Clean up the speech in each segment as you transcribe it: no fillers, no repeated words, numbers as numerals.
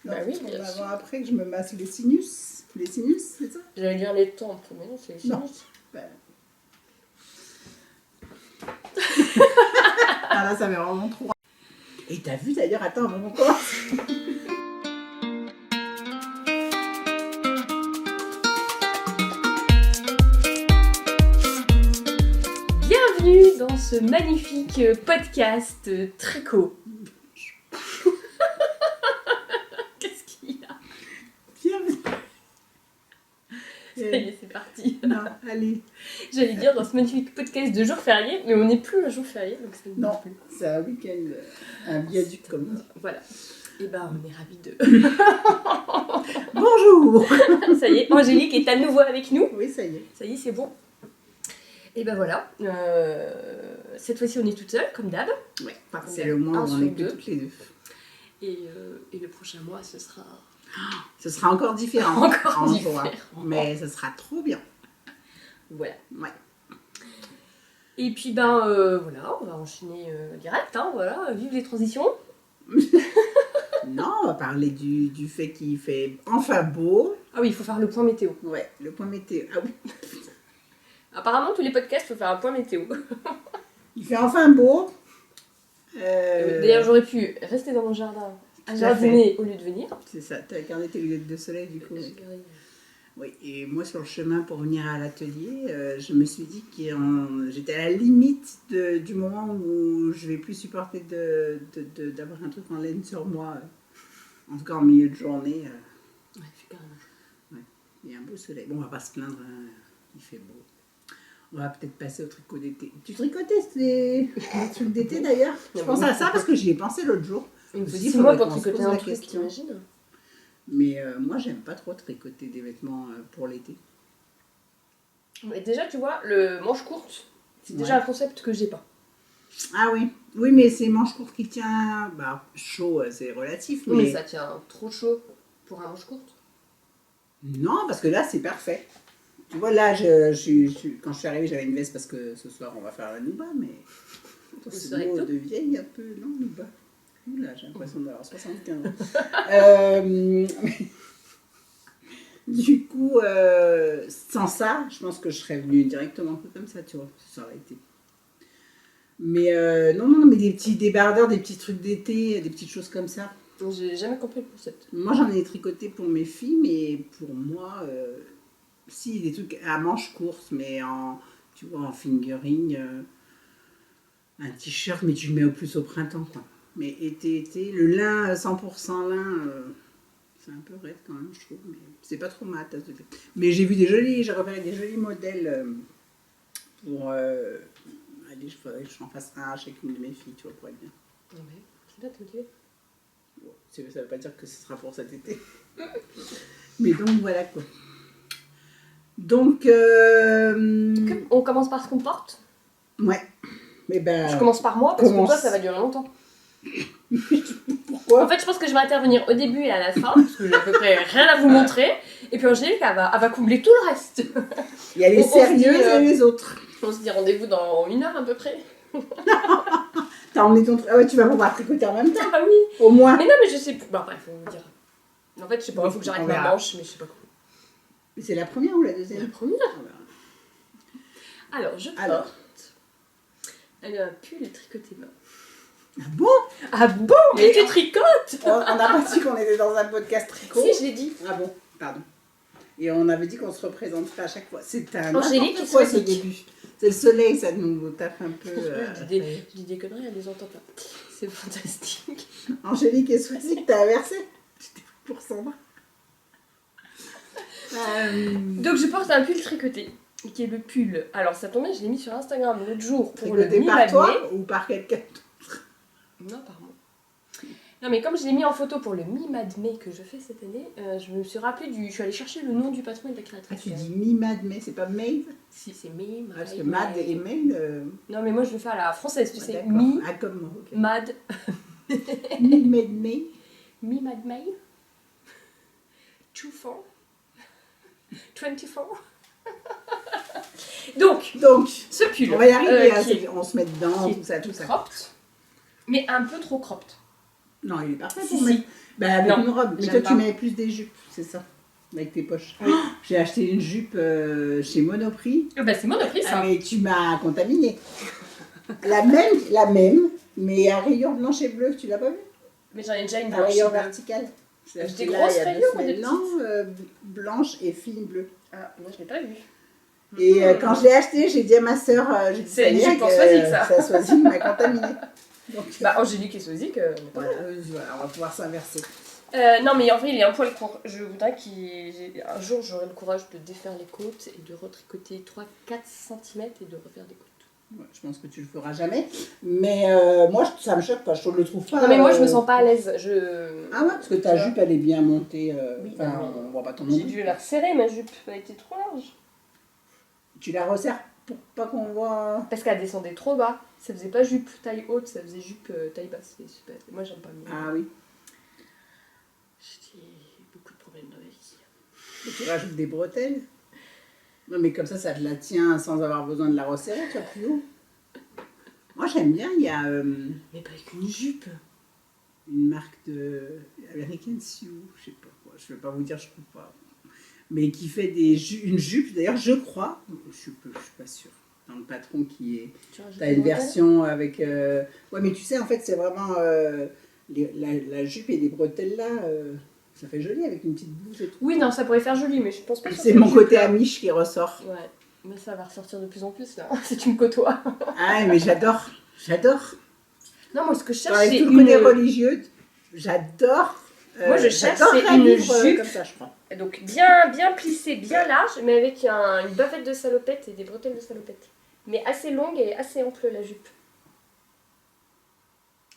Non, Bah oui, parce qu'on bien va sûr. voir après que je me masse les sinus. Les sinus, c'est ça? J'allais dire les tempes, mais non, c'est les Non. sinus. Ben. Ah là, ça fait vraiment trop. Et t'as vu d'ailleurs, attends, avant qu'on commence. Bienvenue dans ce magnifique podcast tricot. Qu'est-ce qu'il y a? Bienvenue. Ça y est, c'est parti. Non, allez. J'allais dire dans ce magnifique podcast de jour férié, mais on n'est plus un jour férié, donc ça ne Non, marche plus. c'est un week-end, un viaduc comme ça. Voilà. Et ben on est ravis de... Bonjour. Ça y est, Angélique est à nouveau avec nous. Oui, ça y est. Ça y est, c'est bon. Et ben voilà. Cette fois-ci, on est toute seule, comme d'hab. Ouais, Enfin, comme c'est d'hab, le mois un où on sur est que deux. toutes les deux. Et le prochain mois, ce sera Ce sera encore différent. encore On différent. pourra. Mais ce sera trop bien. Voilà. Ouais. Et puis ben voilà, on va enchaîner direct, hein, voilà, vive les transitions. Non, on va parler du fait qu'il fait enfin beau. Ah oui, il faut faire le point météo. Ouais, le point météo. Ah oui. Apparemment, tous les podcasts, il faut faire un point météo. Il fait enfin beau. D'ailleurs, j'aurais pu rester dans mon jardin à à jardiner au lieu de venir. C'est ça, t'as gardé tes lunettes de soleil du coup. J'ai gardé- Oui, et moi sur le chemin pour venir à l'atelier, je me suis dit que j'étais à la limite du moment où je vais plus supporter d'avoir un truc en laine sur moi. En tout cas en milieu de journée, Ouais, il fait carrément. il y a un beau soleil. Bon, on va pas se plaindre, hein, il fait beau. On va peut-être passer au tricot d'été. Tu tricotais ces trucs d'été d'ailleurs? Je pense à ça parce que j'y ai pensé l'autre jour. Il me Je faut me dis, 6 mois faudrait pour qu'on se tricoter pose un la truc, question. t'imagines? Mais moi, j'aime pas trop tricoter des vêtements pour l'été. Mais déjà, tu vois, le manche courte, c'est déjà Ouais. un concept que j'ai pas. Ah oui, oui, mais c'est manche courte qui tient. Bah, chaud, c'est relatif, Oui, mais mais. ça tient trop chaud pour un manche courte. Non, parce que là, c'est parfait. Tu vois, là, quand je suis arrivée, j'avais une veste parce que ce soir, on va faire la nouba, mais. C'est Ce vrai mot que de vieille un peu, non, nouba. Oula, j'ai l'impression d'avoir 75 ans. Du coup, sans ça, je pense que je serais venue directement un peu comme ça, tu vois. Ça aurait été. Mais non, mais des petits débardeurs, des petits trucs d'été, des petites choses comme ça. J'ai jamais compris le concept. Moi, j'en ai tricoté pour mes filles, mais pour moi, si, des trucs à manches courtes, mais tu vois, en fingering, un t-shirt, mais tu le mets au plus au printemps, quoi. Mais été, le lin, 100% lin, c'est un peu raide quand même, je trouve, mais c'est pas trop ma tasse de thé. Mais j'ai repéré des jolis modèles pour... allez, il faudrait que j'en fasse un à chacune de mes filles, tu vois, pour être bien. Ouais, c'est bien, t'es motivée. Bon, ça veut pas dire que ce sera pour cet été. Mais donc voilà quoi. Donc, On commence par ce qu'on porte. ouais. Mais ben, Je commence par moi parce que commence. toi, ça va durer longtemps. Pourquoi? En fait, je pense que je vais intervenir au début et à la fin parce que j'ai à peu près rien à vous montrer. Et puis Angélique, elle va combler tout le reste. Il y a les on se dit, sérieuses et les autres. On se dit rendez-vous dans 1 heure à peu près. T'as emmené ton... Ah ouais, tu vas pouvoir tricoter en même temps, Ah oui. au moins. Mais non, mais je sais plus. Bon, bref, on vous dira. En fait, je sais pas, il faut que j'arrête On ma verra. manche, mais je sais pas quoi. C'est la première ou la La deuxième? première. On verra. Alors, je Alors. porte un pull tricoté main. Ah bon? Ah bon? Mais Mais tu tricotes? On n'a pas dit qu'on était dans un podcast tricot. Si, je l'ai dit. Ah bon, pardon. Et on avait dit qu'on se représenterait à chaque fois. C'est un Angélique n'importe quoi ce Swazik. début. C'est le soleil, ça nous tape un peu. Je dis des conneries, elle les entend pas. C'est fantastique. Angélique et Swazik, t'as inversé? J'étais pour Sandra. Donc, je porte un pull tricoté. Qui est le pull. Alors, ça tombe bien, je l'ai mis sur Instagram l'autre jour pour le Tricoté par mi-mai. toi ou par quelqu'un? Non, par moi. Non, mais comme je l'ai mis en photo pour le mi-mai que je fais cette année, je me suis rappelé Je suis allée chercher le nom du patron et de la créatrice. Ah, tu dis mi-mad, mais c'est pas Maeve? Si, c'est mi, Ah, parce que Mad et Maeve. Non, mais moi, je le fais à la française, tu sais. D'accord. Mi, Ah, comme moi, ok. mad, Mi-mad, May. mi-mad May. 24. 24. Donc, Donc, ce pull. on va y arriver, hein, qui est on se met dedans, qui est tout ça. cropped, mais un peu trop cropped. Non, il est parfait Si, pour si. mettre. Bah, avec Non, une robe. Mais j'aime toi, pas. tu mets plus des jupes, c'est ça. Avec tes poches. Oui. J'ai acheté une jupe chez Monoprix. Ah bah c'est Monoprix Ah, ça. mais tu m'as contaminée. La même, mais à rayures blanches et bleues, tu l'as pas vu? Mais j'en ai déjà une À blanche. rayures verticales. Je l'ai Des acheté grosses il y a 2 rayures ou des semaines. Non, blanche et fine bleue. Ah, moi je l'ai pas vu. Et quand je l'ai acheté, j'ai dit à ma soeur, j'ai dit, C'est ça une y est, jupe en Swazik, ça. Ça Swazik m'a contaminée. Donc, Bah Angélique et Sozik, voilà, on va pouvoir s'inverser. non mais en vrai il est un poil court. Je voudrais qu'un jour j'aurai le courage de défaire les côtes et de retricoter 3-4 cm et de refaire des côtes. Ouais, je pense que tu le feras jamais. Mais moi, ça me choque pas, je le trouve pas. Non mais moi je me sens pas à l'aise. Ah ouais, parce que ta jupe, elle est bien montée. Oui, Enfin, mais on voit pas ton j'ai nom. dû la resserrer ma jupe, elle était trop large. Tu la resserres pour pas qu'on voit. Parce qu'elle descendait trop bas. Ça faisait pas jupe taille haute, ça faisait jupe taille basse. C'est super. Moi j'aime pas mieux. Ah oui. J'ai beaucoup de problèmes dans la vie. Et tu rajoutes des bretelles. Non, mais comme ça te la tient sans avoir besoin de la resserrer, tu vois, plus haut. Moi, j'aime bien, il y a Mais pas avec une jupe. une marque de American Sioux, je sais pas quoi, je vais pas vous dire, je trouve pas. Mais qui fait une jupe, d'ailleurs, je crois, je suis pas sûre, dans le patron qui est. T'as une version avec. Ouais, mais tu sais, en fait, c'est vraiment la jupe et les bretelles là. Ça fait joli avec une petite blouse et tout. Oui, non, ça pourrait faire joli, mais je pense pas que C'est mon côté amiche qui ressort. Ouais, mais ça va ressortir de plus en plus là, si tu me côtoies. Ah, mais j'adore. Non, moi ce que je cherche, Avec c'est tout le côté religieux, j'adore. Moi, je cherche, j'adorerais c'est une vivre, jupe. comme ça, je crois. Donc bien plissée, bien large, mais avec une bavette de salopette et des bretelles de salopette. Mais assez longue et assez ample la jupe.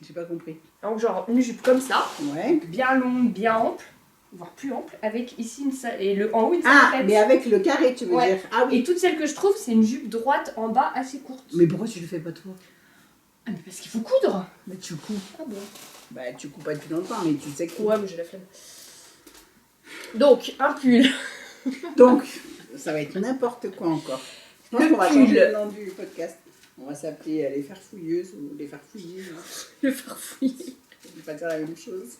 J'ai pas compris. Donc genre une jupe comme ça, Ouais. bien longue, bien ample, voire plus ample, avec ici et le en haut une salopette. Ah, mais avec le carré, tu veux Ouais. dire. Ah oui. Et toutes celles que je trouve, c'est une jupe droite en bas assez courte. Mais pourquoi tu le fais pas toi? Ah mais parce qu'il faut coudre. Mais tu coupes. Ah bon. Bah, tu coupes pas depuis longtemps, mais tu sais que. Ouais, mais j'ai la flemme. Donc, un pull. Donc, ça va être n'importe quoi encore. Je pense Le qu'on va pull. changer le nom du podcast. On va s'appeler les farfouilleuses ou les farfouilleuses. Le farfouiller. Je vais pas dire la même chose.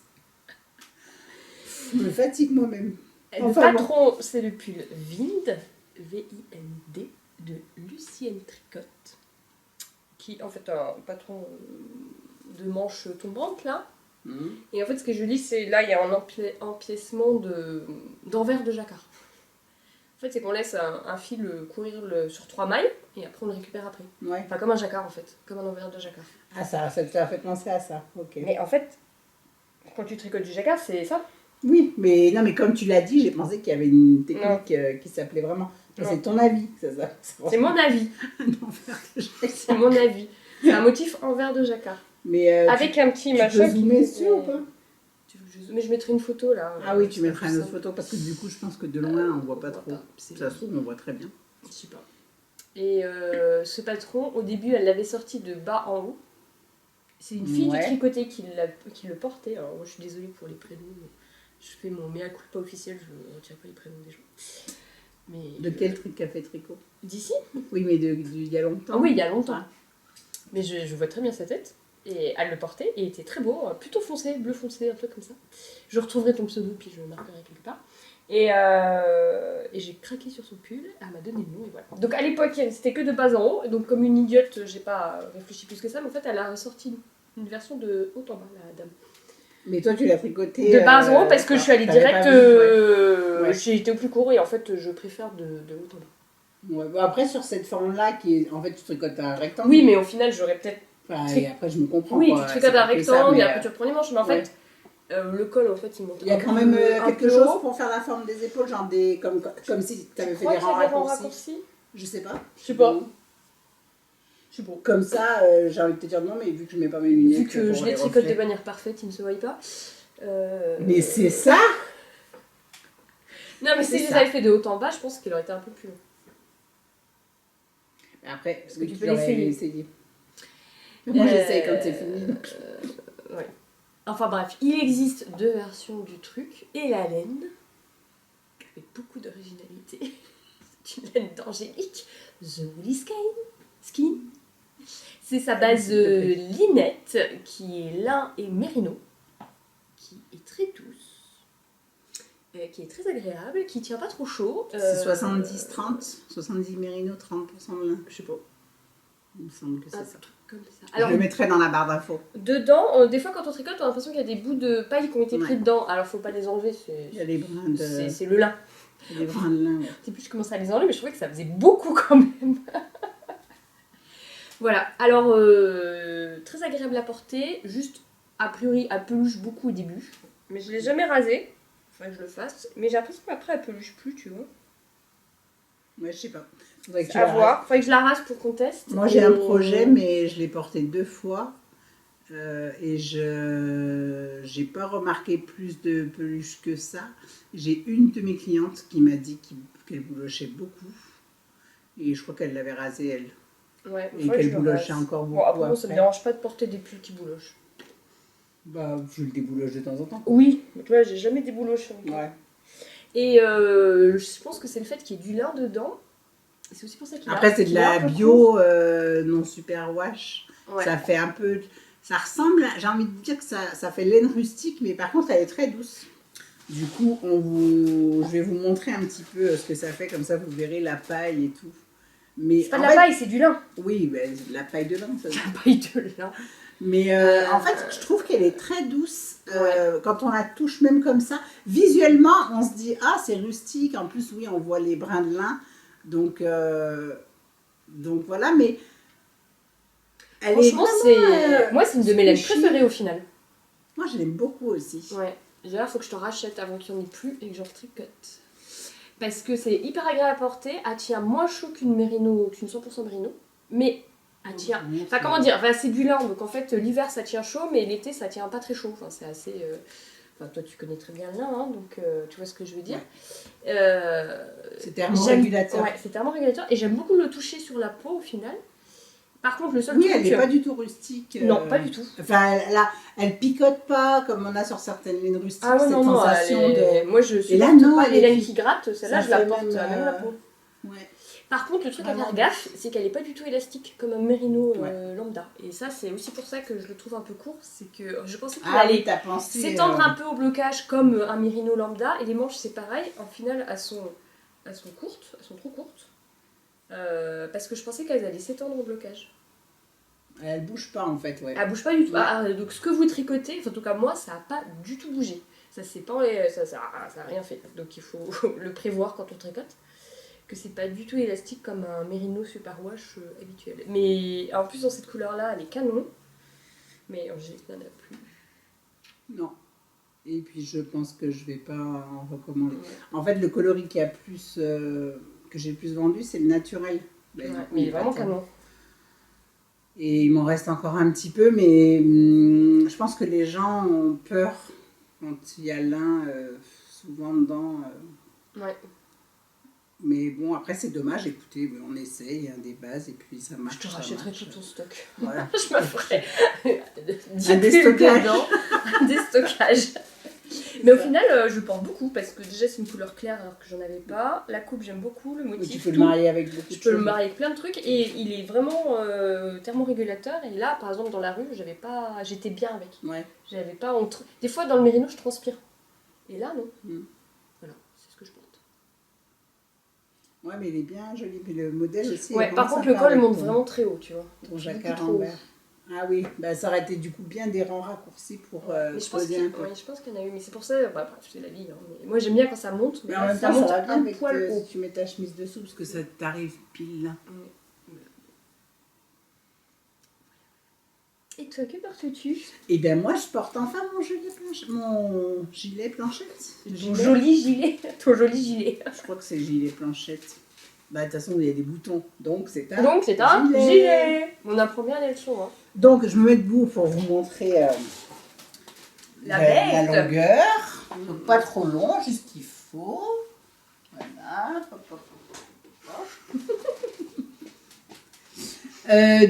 Je me fatigue moi-même. Le Enfin, patron, c'est le pull Vind, V-I-N-D, de Lucienne Tricotte, qui en fait un patron de manches tombantes là. Et en fait, ce qui est joli, c'est là, il y a un empiècement d'envers de jacquard. En fait, c'est qu'on laisse un fil courir sur 3 mailles et après on le récupère après. Ouais. Enfin, comme un jacquard en fait, comme un envers de jacquard. Ah, ça t'a fait penser à ça. Ok. Mais en fait, quand tu tricotes du jacquard, c'est ça. Oui, mais non, mais comme tu l'as dit, j'ai pensé qu'il y avait une technique qui s'appelait vraiment. Non. C'est ton avis, ça. C'est mon avis. C'est mon avis. C'est un motif envers de jacquard. Mais Avec un petit tu machin. peux zoomer dessus ou pas? Tu veux que je zoome? Mais je mettrai une photo là. Ah oui, tu C'est mettras plus une autre simple. photo parce que du coup, je pense que de loin, on voit pas On trop. voit pas, c'est- Ça se trouve, on voit très bien. Je sais pas. Et ce patron, au début, elle l'avait sorti de bas en haut. C'est une fille Ouais. du tricoté qui le portait. Alors, moi, je suis désolée pour les prénoms. Mais je fais mon mea culpa officiel, je ne retiens pas les prénoms des gens. Mais, De quel truc qu'a fait Tricot? D'ici. Oui, mais il y a longtemps. Ah oui, il y a longtemps. Ah. Mais je vois très bien sa tête. Et elle le portait et il était très beau, plutôt foncé, bleu foncé, un peu comme ça. Je retrouverai ton pseudo puis je le marquerai quelque part. Et j'ai craqué sur son pull, elle m'a donné le nom et voilà. Donc à l'époque, c'était que de bas en haut, et donc comme une idiote, j'ai pas réfléchi plus que ça, mais en fait, elle a ressorti une version de haut en bas, la dame. Mais toi, tu l'as tricoté. De bas en haut, parce que je suis allée t'avais direct, pas vu, ouais. j'ai été au plus court et en fait, je préfère de haut en bas. Ouais, bon, après, sur cette forme-là, qui est... en fait, tu tricotes un rectangle. Oui, mais au final, j'aurais peut-être. Enfin, et après, je me comprends. Oui, quoi. tu tricotes C'est un pas que ça, rectangle mais, et après tu reprends les manches, mais en ouais. fait, le col, en fait, il monte. Il y a un quand peu- même un quelque peu chose haut. pour faire la forme des épaules, genre des comme si tu avais Tu fait crois des qu'il y rangs a des rangs raccourcis. raccourcis? Je sais pas. Je sais pas. Bon. Je sais pas. Comme ça, j'ai envie de te dire non, mais vu que je mets pas mes lunettes. Vu que pour je les tricote reflets. de manière parfaite, ils ne se voient pas. Mais c'est ça. Non, mais si c'est je les ça. avais fait de haut en bas, je pense qu'il aurait été un peu plus long. Après, parce que que tu tu peux l'aurais l'essayer. essayé. Moi, j'essaye quand c'est fini. Ouais. Enfin bref, il existe 2 versions du truc et la laine, avec beaucoup d'originalité. C'est une laine d'Angélique, The Woolly Skin. C'est sa base linette qui est lin et mérino. très douce, qui est très agréable, qui tient pas trop chaud. C'est 70-30, 70 mérino, 30% de lin. Je sais pas. Il me semble que c'est ça. Comme ça. Alors, je le mettrai dans la barre d'infos. Dedans, des fois quand on tricote, on a l'impression qu'il y a des bouts de paille qui ont été pris dedans. Alors faut pas les enlever, il y a des brins de... c'est le lin. Il y a des brins de lin, ouais. Je sais plus, je commençais à les enlever, mais je trouvais que ça faisait beaucoup quand même. Voilà, alors très agréable à porter, juste a priori elle peluche beaucoup au début, mais je l'ai jamais rasé, faudrait que je le fasse, mais j'ai l'impression qu'après elle peluche plus, tu vois. Ouais, je sais pas. Faudrait que tu à voir, faudrait que je la rase pour qu'on teste. Moi j'ai un projet, mais je l'ai porté 2 fois et je j'ai pas remarqué plus de peluche que ça. J'ai une de mes clientes qui m'a dit qu'elle boulochait beaucoup et je crois qu'elle l'avait rasé elle. Ouais, et qu'elle boulochait encore beaucoup. Bon, après, moi, ça me dérange pas de porter des pulls qui boulochent. Bah, je le débouloche de temps en temps. Oui, mais tu vois, j'ai jamais débouloché. Ouais. Et je pense que c'est le fait qu'il y ait du lin dedans. C'est aussi pour ça qu'il Après, c'est de la bio non super wash. Ouais. Ça fait un peu. Ça ressemble. J'ai envie de dire que ça fait laine rustique, mais par contre, elle est très douce. Du coup, je vais vous montrer un petit peu ce que ça fait, comme ça vous verrez la paille et tout. C'est pas de la paille, c'est du lin. Oui, ben, c'est de la paille de lin. Ça. La paille de lin. Mais en fait, je trouve qu'elle est très douce quand on la touche même comme ça. Visuellement, on se dit, ah, c'est rustique. En plus, oui, on voit les brins de lin. Donc voilà, mais elle franchement, moi, c'est une de mes laines préférées au final. Moi, je l'aime beaucoup aussi. Ouais. D'ailleurs, il faut que je te rachète avant qu'il n'y en ait plus et que je retricote. Parce que c'est hyper agréable à porter. Elle tient moins chaud qu'une mérino, qu'une 100% mérino. Mais elle tient. Enfin, comment dire, c'est du lin. Donc en fait, l'hiver ça tient chaud, mais l'été ça tient pas très chaud. Enfin, c'est assez. Enfin, toi tu connais très bien le lin, hein, donc tu vois ce que je veux dire. C'est thermorégulateur. Ouais, c'est thermorégulateur. Et j'aime beaucoup le toucher sur la peau au final. Par contre, le seul truc... Oui, elle n'est pas du tout rustique. Non, pas du tout. Enfin, elle picote pas comme on a sur certaines laines rustiques. Ah ouais, cette sensation de... Moi, je suis là, non, pas les laines qui grattent. Celle-là, je la porte même la peau. Ouais. Par contre, le truc à faire gaffe, c'est qu'elle n'est pas du tout élastique comme un mérino lambda. Et ça, c'est aussi pour ça que je le trouve un peu court. C'est que je pensais qu'il allait s'étendre un peu au blocage comme un mérino lambda. Et les manches, c'est pareil. En final, elles sont courtes. Elles sont trop courtes. Parce que je pensais qu'elles allaient s'étendre au blocage. Elle bouge pas en fait, ouais. Elle bouge pas du tout. Donc ce que vous tricotez, en tout cas moi, ça n'a pas du tout bougé. Ça a rien fait. Donc il faut le prévoir quand on tricote. Que c'est pas du tout élastique comme un mérino super wash habituel. Mais en plus dans cette couleur là elle est canon, mais en général il n'y en a plus. Non. Et puis je pense que je vais pas en recommander. En fait le coloris qui a plus que j'ai le plus vendu c'est le naturel. Mais il est vraiment canon. Et il m'en reste encore un petit peu, mais je pense que les gens ont peur quand il y a l'un souvent dedans. Ouais. Mais bon, après, c'est dommage. Écoutez, on essaye des bases et puis ça marche. Je te rachèterai tout ton stock. Voilà. Je me ferai un déstockage. Un déstockage. Mais au final, je porte beaucoup parce que déjà, c'est une couleur claire alors que j'en avais pas. La coupe, j'aime beaucoup. Le motif. Tu peux le marier avec beaucoup de choses. Je peux le marier avec plein de trucs. Et il est vraiment thermorégulateur. Et là, par exemple, dans la rue, j'étais bien avec. Ouais. J'avais pas. Des fois, dans le mérino, je transpire. Et là, non. Voilà, c'est ce que je porte. Ouais, mais il est bien joli. Mais le modèle aussi. Ouais, par contre, le col monte vraiment très haut, tu vois. Ton jacquard en vert. Ah oui, ça aurait été du coup bien des rangs raccourcis pour je pense qu'il y en a eu, mais c'est pour ça, c'est la vie. Hein. Mais moi j'aime bien quand ça monte, mais en même ça temps, monte ça va bien un avec poil haut. Si tu mets ta chemise dessous, parce que ça t'arrive pile là. Et toi, que portes-tu? Eh bien moi je porte enfin mon gilet planchette. Ton joli gilet. Ton joli gilet. Je crois que c'est gilet planchette. Bah de toute façon il y a des boutons, donc c'est un gilet. On apprend bien les leçons. Hein. Donc je me mets debout pour vous montrer la longueur. Donc pas trop long, juste qu'il faut. Voilà.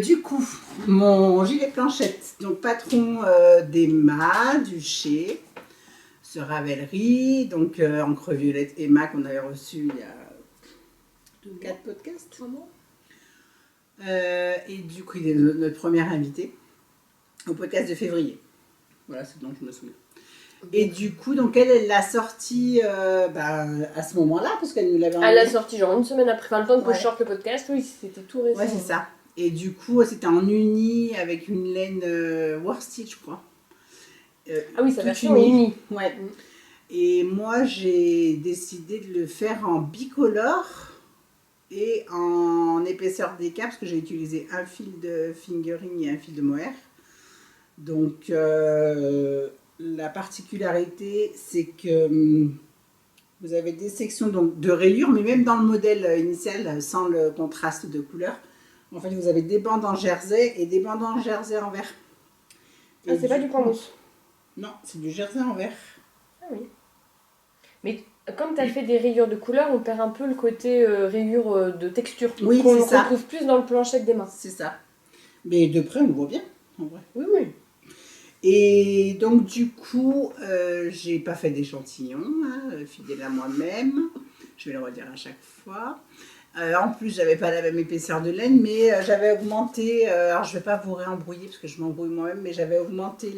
Du coup, mon gilet planchette, donc patron d'Emma, Duché, ce Ravelry, donc encre violette Emma qu'on avait reçu il y a 4 podcasts. 3 mois. Et du coup, il est notre premier invité au podcast de février. Voilà, c'est dont je me souviens. Et du coup, donc elle l'a sortie à ce moment-là, parce qu'elle nous l'avait envoyé. Elle l'a sortie genre une semaine après, enfin le temps que Ouais. je sorte le podcast, oui, c'était tout récent. Ouais, c'est ça. Et du coup, c'était en uni avec une laine worsted, je crois. Ah oui, ça version uni. Ouais. Et moi, j'ai décidé de le faire en bicolore et en épaisseur d'écart, parce que j'ai utilisé un fil de fingering et un fil de mohair. Donc, la particularité, c'est que vous avez des sections donc, de rayures, mais même dans le modèle initial, sans le contraste de couleur, en fait, vous avez des bandes en jersey et des bandes en jersey en vert. Ah, c'est pas du point mousse? Non, c'est du jersey en vert. Ah oui. Mais comme tu as fait des rayures de couleur, on perd un peu le côté rayure de texture. Oui, qu'on c'est ça. retrouve plus dans le planchette des mains. C'est ça. Mais de près, on le voit bien, en vrai. Oui, oui. Et donc, du coup, j'ai pas fait d'échantillon, fidèle à moi-même. Je vais le redire à chaque fois. En plus, j'avais pas la même épaisseur de laine, mais j'avais augmenté. Alors, je vais pas vous réembrouiller parce que je m'embrouille moi-même, mais j'avais augmenté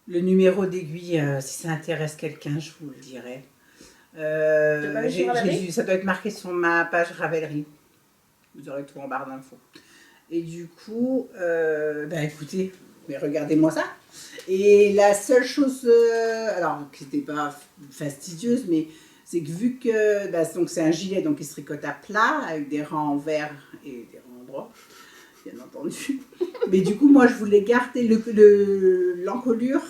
le numéro d'aiguille. Si ça intéresse quelqu'un, je vous le dirai. Ça doit être marqué sur ma page Ravelry. Vous aurez tout en barre d'infos. Et du coup, écoutez. Mais regardez-moi ça. Et la seule chose, alors qui n'était pas fastidieuse, mais c'est que vu que donc c'est un gilet donc il se tricote à plat avec des rangs en vert et des rangs en droit, bien entendu. Mais du coup, moi, je voulais garder l'encolure,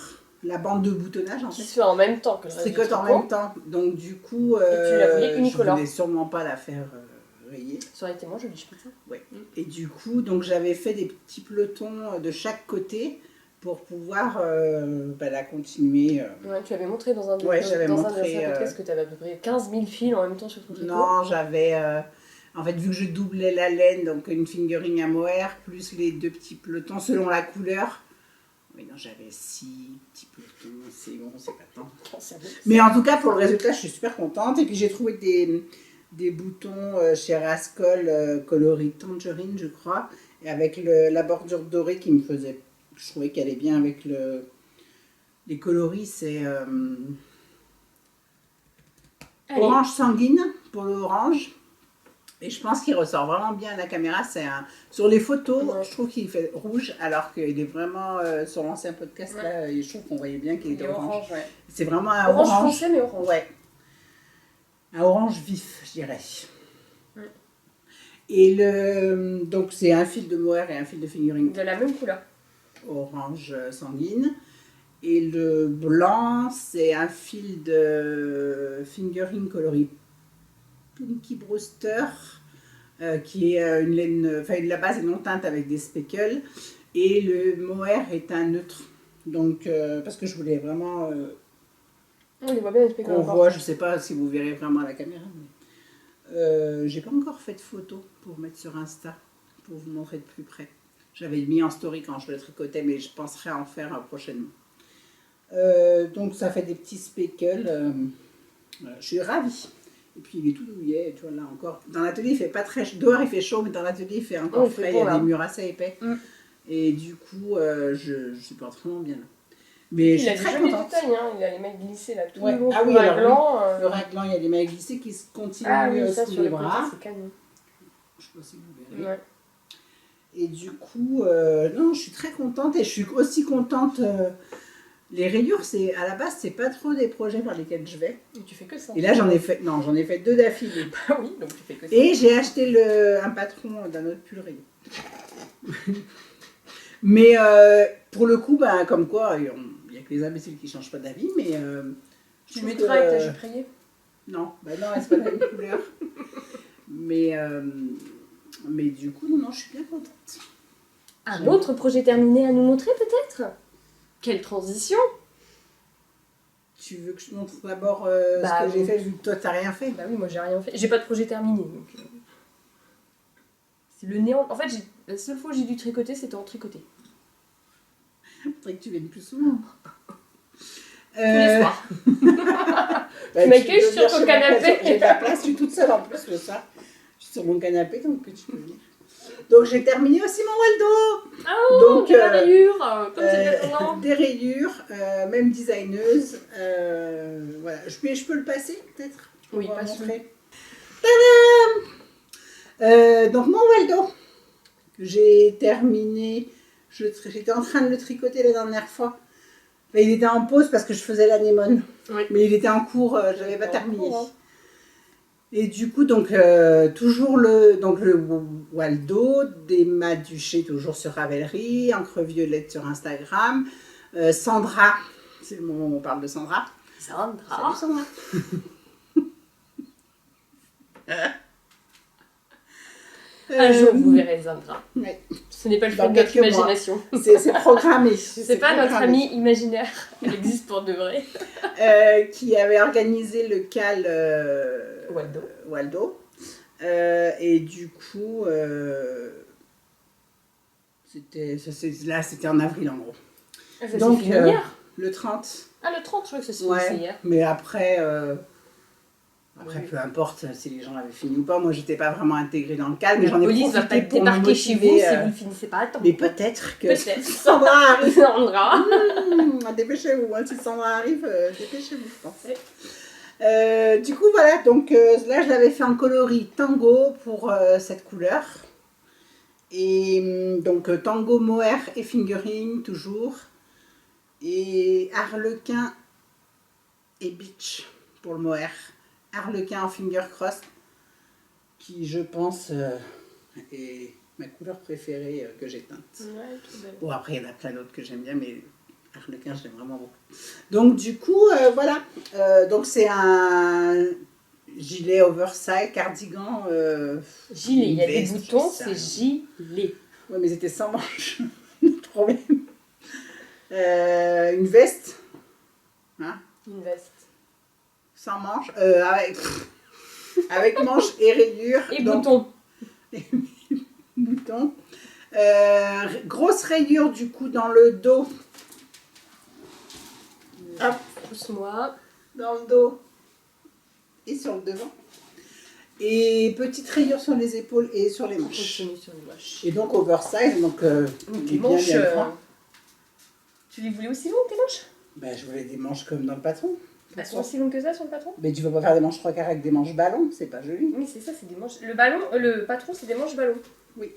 la bande de boutonnage en fait. Qui se fait en même temps que le tricote en même temps. Donc du coup, et tu la voulais unicolore. Je voulais sûrement pas la faire rayer. Ça aurait été moi, je dis pas ça. Ouais. Et du coup, donc j'avais fait des petits pelotons de chaque côté pour pouvoir la continuer. Ouais, tu avais montré dans un des podcasts que tu avais à peu près 15 000 fils en même temps sur ton tricot. Non, j'avais... en fait, vu que je doublais la laine, donc une fingering à mohair, plus les 2 petits pelotons selon la couleur. Oui, non, j'avais 6 petits pelotons, c'est bon, c'est pas tant. Mais en tout cas, pour le résultat, je suis super contente. Et puis j'ai trouvé des boutons chez Rascol coloris tangerine, je crois, et avec la bordure dorée qui me faisait... Je trouvais qu'elle est bien avec les coloris, c'est orange sanguine pour l'orange. Et je pense qu'il ressort vraiment bien à la caméra. Sur les photos, je trouve qu'il fait rouge, alors qu'il est vraiment sur l'ancien podcast là. Et je trouve qu'on voyait bien qu'il était orange. Ouais. C'est vraiment un orange foncé, mais orange. Ouais. Un orange vif, je dirais. Ouais. Et donc c'est un fil de mohair et un fil de fingering. De la même couleur. Orange sanguine. Et le blanc, c'est un fil de fingering coloris Pinky Brewster, qui est une laine, enfin la base est non teinte avec des speckles. Et le mohair est un neutre. Donc, parce que je voulais vraiment... on les voit bien les speckles. On voit, je sais pas si vous verrez vraiment à la caméra. Mais, j'ai pas encore fait de photo pour mettre sur Insta, pour vous montrer de plus près. J'avais mis en story quand je le tricotais, mais je penserai en faire prochainement. Donc ça fait des petits speckles. Je suis ravie. Et puis il est tout douillet, tu vois là encore. Dans l'atelier il fait pas très chaud. Dehors il fait chaud, mais dans l'atelier il fait encore frais. Il y a des murs assez épais. Et du coup, je supporte vraiment bien là. Mais je suis très contente. Il a les mailles glissées là, tout le long. Ah oui, le raglan, il y a des mailles glissées qui se continuent sous les bras. C'est canon. Je sais pas si vous verrez. Ouais. Et du coup, non, je suis très contente et je suis aussi contente. Les rayures, à la base, c'est pas trop des projets par lesquels je vais. Et tu fais que ça. Et là, j'en ai fait 2 d'affilée. Oui, donc tu fais que ça. Et j'ai acheté un patron d'un autre pull rayure. Mais pour le coup, comme quoi, il n'y a que les imbéciles qui ne changent pas d'avis, mais... tu mettras avec ta jupe rayée ? Non, non, c'est pas la même couleur. Mais du coup, non, je suis bien contente. Un autre projet terminé à nous montrer peut-être ? Quelle transition! Tu veux que je te montre d'abord ce que j'ai fait vu que toi t'as rien fait? Bah oui, moi j'ai rien fait. J'ai pas de projet terminé. Donc, c'est le néant. En fait, la seule fois où j'ai dû tricoter, c'était en tricoter. Faudrait que tu viennes plus souvent. Tous les soirs. Tu m'accueilles sur ton canapé. J'ai de la place, je suis toute seule en plus le soir. Je suis sur mon canapé donc tu peux venir. Donc j'ai terminé aussi mon Waldo. Oh, Donc, de la rayure, comme c'est bien pendant. des rayures, même designeuse. Voilà. Je peux le passer peut-être pour Oui, passe-le. montrer. Donc mon Waldo, j'ai terminé. J'étais en train de le tricoter la dernière fois. Enfin, il était en pause parce que je faisais l'anémone. Oui. Mais il était en cours, je n'avais pas terminé. Cours, hein. Et du coup, donc, toujours le Waldo, des Maduché toujours sur Ravelry, Encre Violette sur Instagram, Sandra, c'est le moment où on parle de Sandra. Sandra. Salut Sandra. Un jour, vous verrez Sandra. Ouais. Ce n'est pas le Dans fruit de notre quelques mois. imagination. C'est programmé. C'est pas notre amie imaginaire. Elle existe pour de vrai. Qui avait organisé le CAL Waldo. Et du coup, c'était en avril en gros. Ah, ça Donc, s'est fini hier. Le 30. Ah, le 30, je crois que ça s'est Ouais, fini hier. mais après, Oui. peu importe si les gens l'avaient fini ou pas. Moi, j'étais pas vraiment intégrée dans le calme, mais La j'en ai police va profité pas pour me débarquer chez vous motiver, si vous ne finissez pas à temps. mais peut-être que Peut-être. Sandra arrive. Sandra. Dépêchez-vous, hein, si Sandra arrive, dépêchez-vous, je pense. Du coup, voilà, donc là, je l'avais fait en coloris tango pour cette couleur. Et donc, tango, mohair et fingering, toujours. Et harlequin et beach pour le mohair. Harlequin en finger cross, qui, je pense, est ma couleur préférée que j'ai teinte. Ouais, tout belle. Bon, après, il y en a plein d'autres que j'aime bien, mais harlequin, je l'aime vraiment beaucoup. Donc, du coup, voilà. Donc, c'est un gilet oversize, cardigan. Gilet, il y a des veste, boutons, ça. c'est gilet. Oui, mais c'était sans manches. Le problème. Une veste. Hein, Une veste. sans manches. Avec manches et rayures. Et donc, boutons. Boutons. Grosse rayure du coup dans le dos. Hop, Pousse-moi. dans le dos et sur le devant. Et petite rayure sur les épaules et sur les manches. Continue sur les manches. Et donc oversize, donc Les bien, manches. bien grand. Tu les voulais aussi longues, tes manches? Ben, je voulais des manches comme dans le patron. Elles sont aussi longues que ça sur le patron? Mais tu veux pas faire des manches 3/4 avec des manches ballon, c'est pas joli. Oui, c'est ça, c'est des manches. Le patron, c'est des manches ballon. Oui.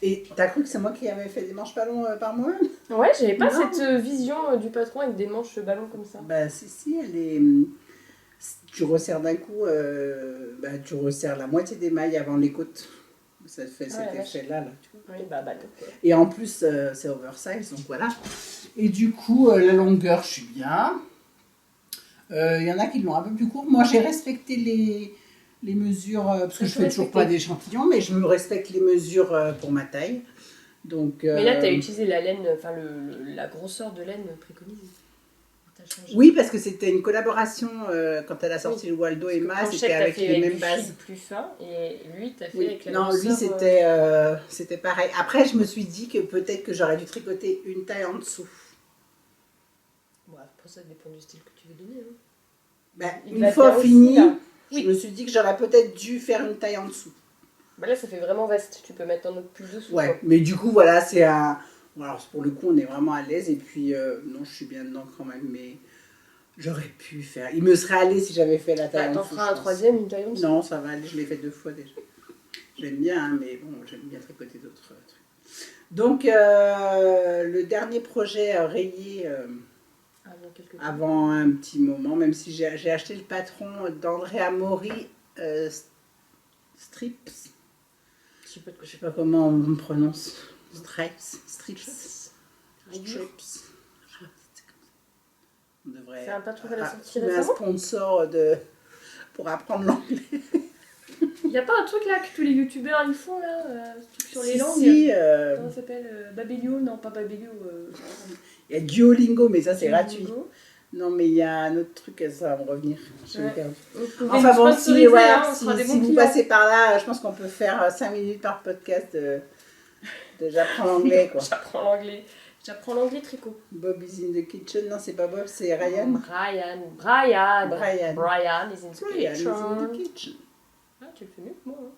Et t'as cru que c'est moi qui avais fait des manches ballon par moi? Ouais, j'avais pas Non. cette vision du patron avec des manches ballon comme ça. Bah si, elle est... Tu resserres d'un coup, tu resserres la moitié des mailles avant les côtes. Ça fait cet la vache. effet-là. Là, tu vois. Oui, bah donc. Et en plus, c'est oversize, donc voilà. Et du coup, la longueur, je suis bien. Il y en a qui l'ont un peu plus court. Moi, j'ai respecté les mesures, parce que je fais toujours pas d'échantillons, mais je me respecte les mesures pour ma taille. Donc, Mais là, tu as utilisé la laine, enfin la grosseur de laine préconisée. T'as changé. oui, parce que c'était une collaboration quand elle a sorti le Waldo Emma, c'était avec les mêmes bases. Plus fin, et lui, tu as fait Oui. avec la Non, grosseur. lui, c'était pareil. Après, je me suis dit que peut-être que j'aurais dû tricoter une taille en dessous. Bon, après, ça dépend du style que tu veux donner. Hein. Ben, Il une va fois faire aussi, fini, là. je Oui. me suis dit que j'aurais peut-être dû faire une taille en dessous. Bah là, ça fait vraiment veste. Tu peux mettre un autre pull dessous. Ouais, Quoi. mais du coup, voilà, c'est un... Bon, alors, pour le coup, on est vraiment à l'aise. Et puis, non, je suis bien dedans quand même, mais j'aurais pu faire... Il me serait allé si j'avais fait la taille en T'en dessous. feras je un pense. troisième, une taille en dessous. Non, ça va aller, je l'ai fait 2 fois déjà. J'aime bien, hein, mais bon, j'aime bien tricoter d'autres trucs. Donc, le dernier projet rayé avant un petit moment, même si j'ai acheté le patron d'Andrea Mori, Strips. Je sais pas comment on prononce. Strips. On devrait C'est un patron qu'elle a sorti trouver un récemment. sponsor pour apprendre l'anglais. Y a pas un truc là que tous les youtubeurs ils font là, truc sur les langues. Si, Comment ça s'appelle Babelio? Non, pas Babelio. il y a Duolingo, mais ça c'est gratuit. Duolingo. Non, mais il y a un autre truc, ça va me revenir. Je vais Ouais. me perdre. Vous pouvez Enfin nous bon, sponsoriser, voilà, hein, on sera des si bons vous clients. passez par là, je pense qu'on peut faire 5 minutes par podcast de j'apprends l'anglais, quoi. J'apprends l'anglais tricot. Bob is in the kitchen. Non, c'est pas Bob, c'est Ryan. Brian is in the Ryan is in the kitchen. kitchen. Ah, tu le fais mieux que moi. Hein.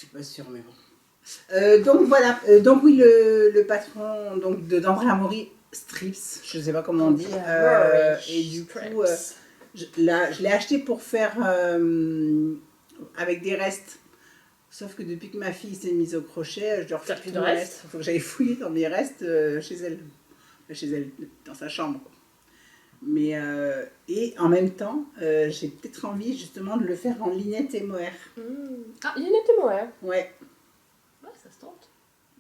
suis pas sûre, mais bon. Donc voilà, donc oui, le patron donc, d'André Amaury, Strips, je sais pas comment on dit. Et du coup, je l'ai acheté pour faire avec des restes. Sauf que depuis que ma fille s'est mise au crochet, je dois refaire plus de restes. Il faut que j'aille fouiller dans mes restes chez elle, dans sa chambre. Mais et en même temps, j'ai peut-être envie justement de le faire en Linette et Mohair. Ah, Linette et Mohair. Ouais. Ouais, ça se tente.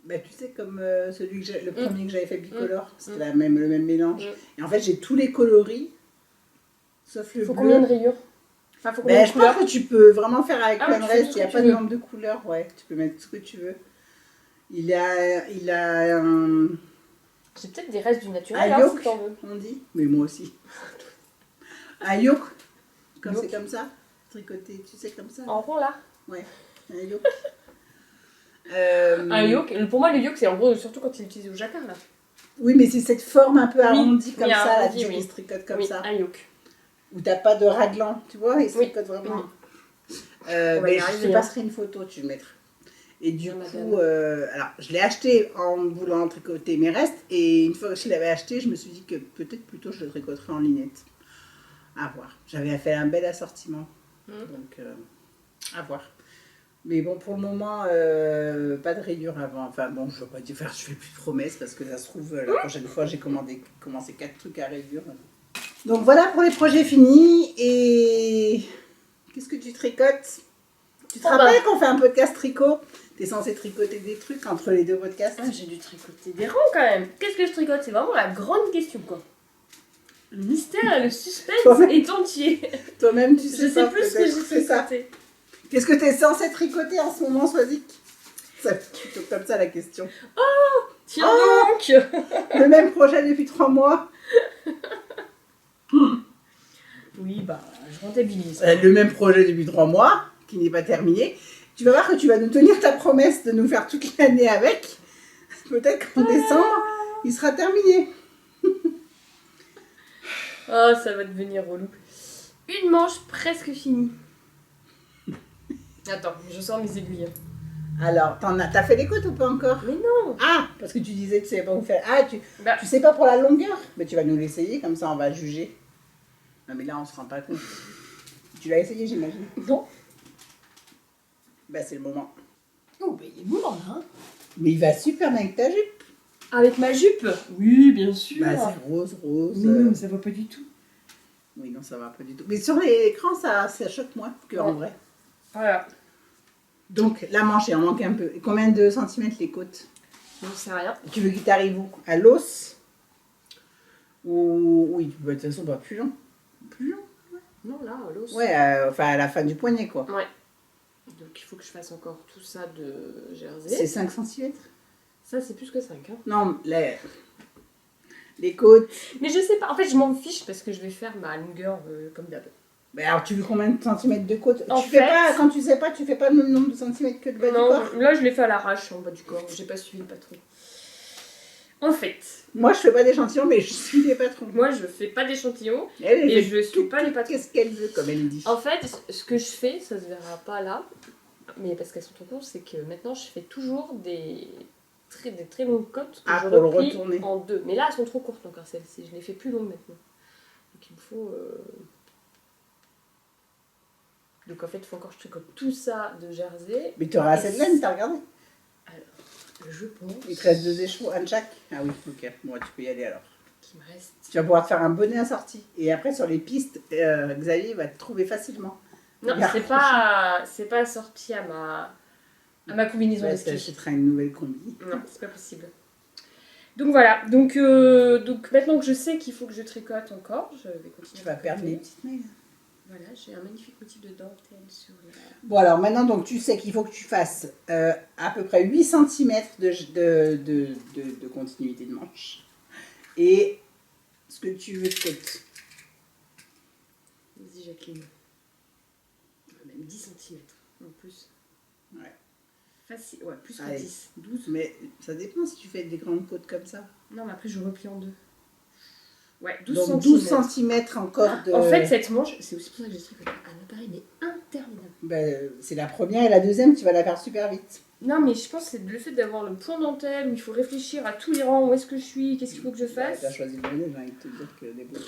Bah, tu sais, comme le premier que j'avais fait bicolore, c'était le même mélange. Et en fait, j'ai tous les coloris, sauf le bleu. Faut combien de rayures? Enfin, faut combien de je pense que tu peux vraiment faire avec plein de restes, il n'y a pas de nombre de couleurs, ouais. Tu peux mettre tout ce que tu veux. Il a un... J'ai peut-être des restes du naturel, hein, si t'en veux. On dit. Mais moi aussi. Un yoke, comme c'est comme ça, tricoté, tu sais, comme ça. En rond, là? Ouais, un yoke. Un yoke, pour moi, le yoke, c'est en gros, surtout quand il est utilisé au jacquard, là. Oui, mais c'est cette forme un peu arrondie comme ça, là, qui se tricote comme ça. Un yoke. Où t'as pas de raglan, tu vois, il se tricote vraiment. Je te passerai une photo, tu le mettras. Et du coup, alors je l'ai acheté en voulant tricoter mes restes, et une fois que je l'avais acheté, je me suis dit que peut-être plutôt je le tricoterais en Linette. À voir. J'avais fait un bel assortiment, donc à voir. Mais bon, pour le moment, pas de rayures avant. Enfin bon, je ne vais pas dire, je fais plus de promesses parce que ça se trouve, la prochaine fois, j'ai commencé 4 trucs à rayures. Donc voilà pour les projets finis. Et qu'est-ce que tu tricotes? Tu te rappelles qu'on fait un podcast tricot? T'es censé tricoter des trucs entre les deux podcasts? Ah, j'ai dû tricoter des rangs quand même. Qu'est-ce que je tricote? C'est vraiment la grande question, quoi. Le mystère et le suspense est entier. Toi-même, tu sais pas. Je sais plus ce que j'ai tricoté. Qu'est-ce que tu es censé tricoter en ce moment, Swazik? C'est plutôt comme ça la question. Oh, tiens donc. Le même projet depuis 3 mois. Oui, bah, je rentabilise. Le même projet depuis 3 mois, qui n'est pas terminé. Tu vas voir que tu vas nous tenir ta promesse de nous faire toute l'année avec. Peut-être qu'en décembre, il sera terminé. Oh, ça va devenir relou. Une manche presque finie. Attends, je sors mes aiguilles. Alors, t'as fait les côtes ou pas encore? Mais non. Ah, parce que tu disais que tu savais pas où faire. Ah, tu sais pas pour la longueur? Mais tu vas nous l'essayer, comme ça on va juger. Non mais là on se rend pas compte. Tu l'as essayé, j'imagine? Non. Bah c'est le moment. Oh, bah il est bon là, hein. Mais il va super bien avec ta jupe. Avec ma jupe? Oui, bien sûr. Bah c'est rose. Non, ça va pas du tout. Oui, non, ça va pas du tout. Mais sur l'écran, ça choque moins qu'en vrai. Voilà. Donc, la manche, il en manque un peu. Et combien de centimètres les côtes? Je ne sais rien. Tu veux qu'il t'arrive où? À l'os? Ou... Oui, de toute façon, pas plus long. Plus long? Ouais. Non, là, à l'os. Ouais, enfin à la fin du poignet, quoi. Ouais. Donc, il faut que je fasse encore tout ça de jersey. C'est 5 centimètres? Ça, c'est plus que 5. Hein. Non, les côtes. Mais je sais pas. En fait, je m'en fiche parce que je vais faire ma longueur comme d'hab. Mais alors, tu veux combien de centimètres de côte? En fait, quand tu sais pas, tu fais pas le même nombre de centimètres que le bas du corps? Non, là, je l'ai fait à l'arrache en bas du corps. J'ai pas suivi le patron. En fait... Moi, je fais pas d'échantillons, mais je suis les patrons. Moi, je fais pas d'échantillons et je suis pas les patrons. Qu'est-ce qu'elle veut, comme elle dit? En fait, ce que je fais, ça se verra pas là, mais parce qu'elles sont trop courtes, c'est que maintenant, je fais toujours des très longues côtes que je replie en 2. Mais là, elles sont trop courtes encore, celles-ci. Je les fais plus longues maintenant. Donc, il me faut... Donc, en fait, il faut encore que je tricote tout ça de jersey. Mais tu auras assez de laine, t'as regardé? Alors, je pense... Il te reste 2 échevaux, un de chaque? Ah oui, ok. Bon, tu peux y aller alors. Qu'il me reste... Tu vas pouvoir te faire un bonnet assorti. Et après, sur les pistes, Xavier va te trouver facilement. Non, c'est pas assorti à ma combinaison de ski. Je t'achèterai une nouvelle combi. Non, c'est pas possible. Donc voilà, donc maintenant que je sais qu'il faut que je tricote encore, je vais continuer. Tu vas perdre les petites mailles. Voilà, j'ai un magnifique motif de dentelle sur la... Bon alors maintenant, donc tu sais qu'il faut que tu fasses à peu près 8 cm de continuité de manche. Et ce que tu veux de côte. Vas-y Jacqueline. Même 10 cm en plus. Ouais. Facile, ouais, plus que 10. 12, mais ça dépend si tu fais des grandes côtes comme ça. Non, mais après je replie en 2. Ouais, 12 donc cm. 12 cm encore de... En fait, cette manche, c'est aussi pour ça que j'ai tricoté un appareil, mais interminable. Ben, c'est la première et la deuxième, tu vas la faire super vite. Non, mais je pense que c'est le fait d'avoir le point dentelle où il faut réfléchir à tous les rangs, où est-ce que je suis, qu'est-ce qu'il faut que je fasse. T'as choisi le modèle, j'ai envie de te dire que des beaux.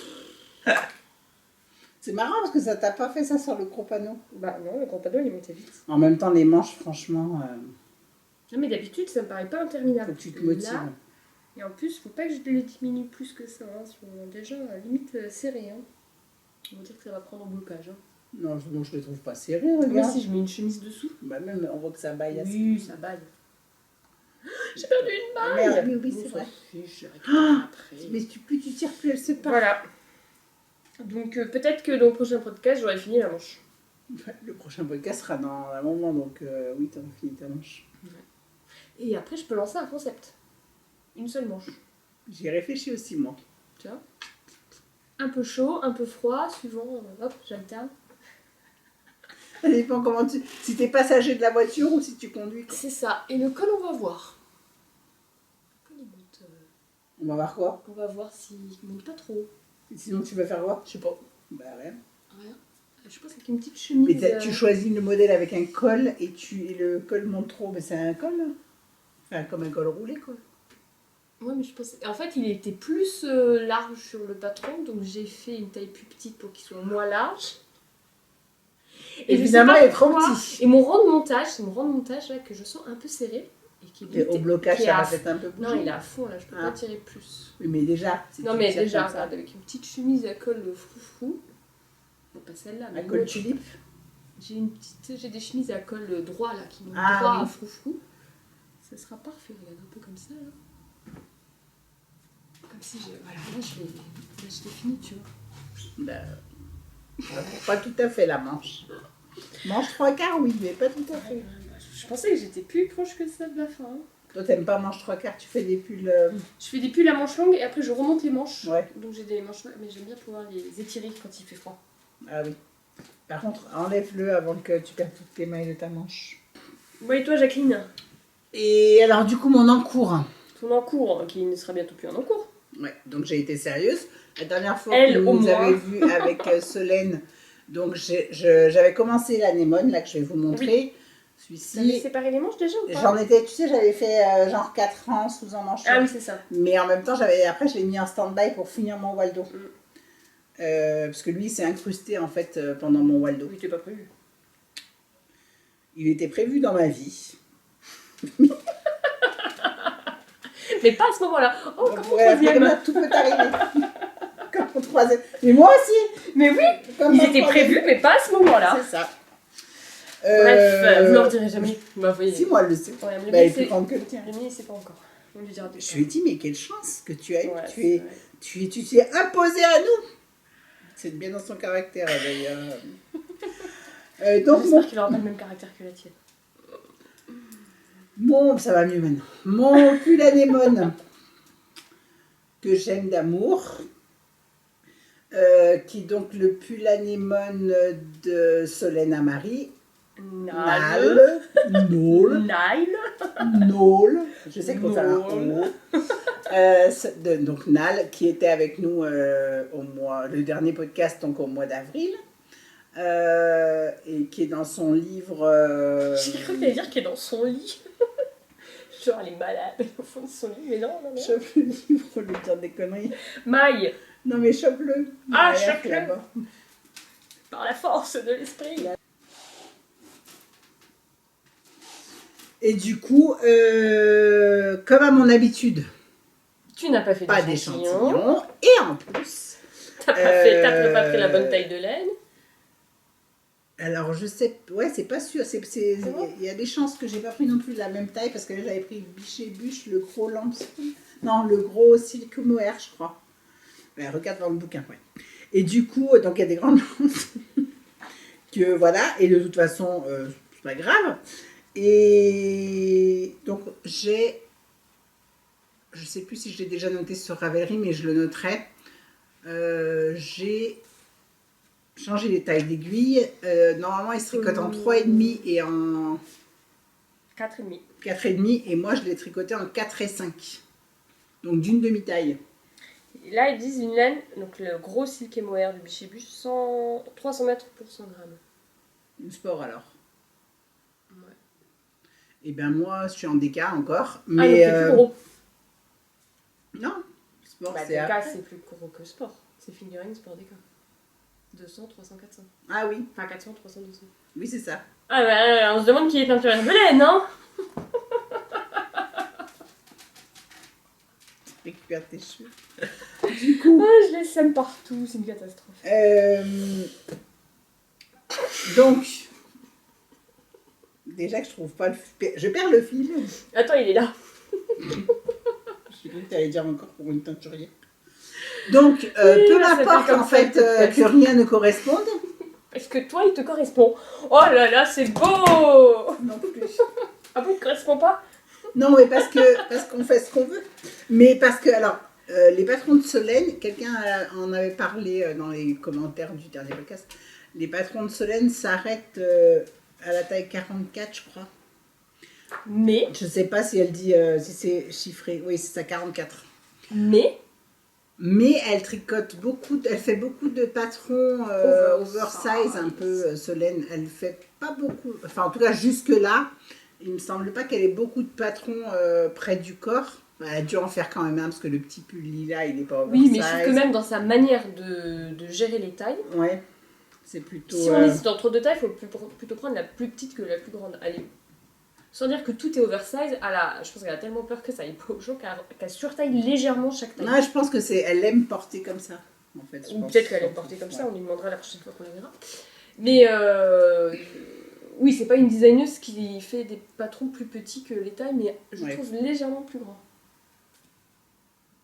C'est marrant parce que ça t'a pas fait ça sur le gros panneau. Bah non, le gros panneau il est monté vite. En même temps, les manches, franchement, Non, mais d'habitude ça me paraît pas interminable. faut que tu te motives. Là, et en plus, faut pas que je les diminue plus que ça. Hein. Ils sont déjà limite serrés. Hein. On va dire que ça va prendre en blocage. Hein. Non, je les trouve pas serrés, Moi regarde. si je mets une chemise dessous. Bah même, on voit que ça baille assez. Oui, ça baille. J'ai perdu une maille. Merde, mais oui, c'est vrai. Je Mais plus tu tires, plus elle se part. Voilà. Donc peut-être que dans le prochain podcast, j'aurai fini la manche. Le prochain podcast sera dans un moment, donc oui, t'as fini ta manche. Et après, je peux lancer un concept. Une seule manche. J'y ai réfléchi aussi, moi. Tu vois, un peu chaud, un peu froid, suivant, hop, j'alterne. Ça dépend comment tu... Si t'es passager de la voiture ou si tu conduis. Quoi. C'est ça. Et le col, on va voir. Le col, il monte. On va voir quoi. On va voir s'il monte pas trop. Et sinon, tu veux faire quoi. Je sais pas. Bah rien. Rien. Je pense avec une petite chemise. Mais tu choisis le modèle avec un col et le col monte trop. Mais c'est un col, là. Enfin, comme un col roulé, quoi. Ouais, mais je pensais. En fait, il était plus large sur le patron, donc j'ai fait une taille plus petite pour qu'il soit moins large. Et évidemment, il est trop petit. Et mon rang de montage, c'est mon rang de montage là que je sens un peu serré. Et qui Et au blocage, ça va peut-être un peu bouger. Non, il est à fond là, je peux pas tirer plus. Oui, mais déjà. Si non, mais déjà, regarde, avec une petite chemise à col froufrou. Bon, pas celle-là, mais. À col tulipe. J'ai des chemises à col droit là qui montent oui. droit à froufrou. Ça sera parfait, regarde un peu comme ça là. Comme si j'ai. Voilà, là je l'ai fini, tu vois. Pas tout à fait la manche. Manche 3/4, oui, mais pas tout à fait. Je pensais que j'étais plus proche que ça de la fin. Hein. Toi, t'aimes pas manche 3/4, tu fais des pulls. Je fais des pulls à manches longues et après je remonte les manches. Ouais. Donc j'ai des manches longues, mais j'aime bien pouvoir les étirer quand il fait froid. Ah oui. Par contre, enlève-le avant que tu perdes toutes les mailles de ta manche. Ouais, et toi, Jacqueline? Et alors, du coup, mon encours. Ton encours, qui ne sera bientôt plus un encours. Ouais, donc j'ai été sérieuse. La dernière fois Elle, que au vous moins. avez vu avec Solène, donc j'avais commencé l'anémone, là, que je vais vous montrer. Oui. Celui-ci. T'avais séparé les manches déjà ou pas? J'en étais, tu sais, j'avais fait genre 4 ans sous un manche. Ah oui, c'est ça. Mais en même temps, après, je l'ai mis en stand-by pour finir mon Waldo. Parce que lui, il s'est incrusté, en fait, pendant mon Waldo. Il n'était pas prévu. Il était prévu dans ma vie. Mais pas à ce moment-là. Oh, comme mon troisième. Là, tout peut arriver. Comme mon troisième. Mais moi aussi. Mais oui, ils étaient prévus, mais pas à ce moment-là. C'est ça. Bref, vous leur direz jamais. Bah, voyez. Si, moi, elle le sait. Ouais, Elle est plus grande que le tien. Le mien, il sait pas encore. On lui dira Je lui ai dit, mais quelle chance que tu as eu. Ouais, tu t'es imposé à nous. C'est bien dans son caractère, d'ailleurs. Donc, j'espère qu'il aura pas le même caractère que la tienne. Ça va mieux maintenant. Mon pull anémone que j'aime d'amour, qui est donc le pull anémone de Solène Amari. Nal. Je sais qu'on fait un O. Donc Nal, qui était avec nous le dernier podcast, donc au mois d'avril. Et qui est dans son livre. J'ai cru que t'allais dire qu'il est dans son lit. Genre, elle est malade au fond de son lit, mais non. Chope le livre, faut lui dire des conneries. Maille. Non, mais chope-le. Ah, chope-le. Par la force de l'esprit. Et du coup, comme à mon habitude, tu n'as pas fait d'échantillon. Et en plus, t'as pas pris la bonne taille de laine. Alors, je sais, ouais, c'est pas sûr. Il y a des chances que j'ai pas pris non plus la même taille parce que là, j'avais pris Bichet-Buche, le gros lambskin. Non, le gros silk mohair, je crois. Ouais, regarde dans le bouquin, ouais. Et du coup, donc il y a des grandes chances que voilà. Et de toute façon, c'est pas grave. Et donc, je sais plus si je l'ai déjà noté sur Ravelry, mais je le noterai. J'ai changé les tailles d'aiguille. Normalement, il se tricote en 3,5 et en 4,5. 4,5 et moi, je l'ai tricoté en 4,5. Donc, d'une demi-taille. Là, ils disent une laine, donc le gros silk et mohair de Bichet-Buche, 300 mètres pour 100 grammes. Une sport alors. Ouais. Et ben moi, je suis en DK encore. Ah, donc Mais t'es plus gros. non, sport Bah, c'est DK, après. c'est plus gros que sport. C'est fingering, sport DK. 200, 300, 400. Ah oui, Enfin, 400, 300, 200. oui c'est ça. Ah, bah, on se demande qui est teinturière Belén, non? Récupère tes cheveux. Du coup, Ah, je les sème partout, c'est une catastrophe. donc, déjà que je trouve pas le fil. Je perds le fil. Attends, il est là. Je cru que tu allais dire encore pour une teinturière. Donc, Oui, peu ça importe fait comme en ça, fait le podcast. que rien ne corresponde. Parce que toi, il te correspond. Oh là là, c'est beau! Non plus. Ah bon, il te correspond pas? Non, mais parce qu'on fait ce qu'on veut. Mais parce que, alors, les patrons de Solène, quelqu'un en avait parlé dans les commentaires du dernier podcast, les patrons de Solène s'arrêtent à la taille 44, je crois. Mais, Je sais pas si elle dit, si c'est chiffré. Oui, c'est ça, 44. mais, Mais elle tricote beaucoup, elle fait beaucoup de patrons oversize un peu, Solène. Elle fait pas beaucoup, enfin en tout cas jusque-là, il me semble pas qu'elle ait beaucoup de patrons près du corps. Elle a dû en faire quand même un parce que le petit pull lilas, il est pas oversize. oui, mais je trouve que même dans sa manière de gérer les tailles, Ouais, c'est plutôt... si on hésite entre deux tailles, il faut plutôt prendre la plus petite que la plus grande. Allez. Sans dire que tout est oversize, je pense qu'elle a tellement peur que ça aille pas au jour qu'elle surtaille légèrement chaque taille. Non, je pense que c'est, elle aime porter comme ça, en fait. Ou peut-être qu'elle aime porter comme ça, on lui demandera la prochaine fois qu'on la verra. Mais oui, c'est pas une designeuse qui fait des patrons plus petits que les tailles, mais je trouve légèrement plus grands.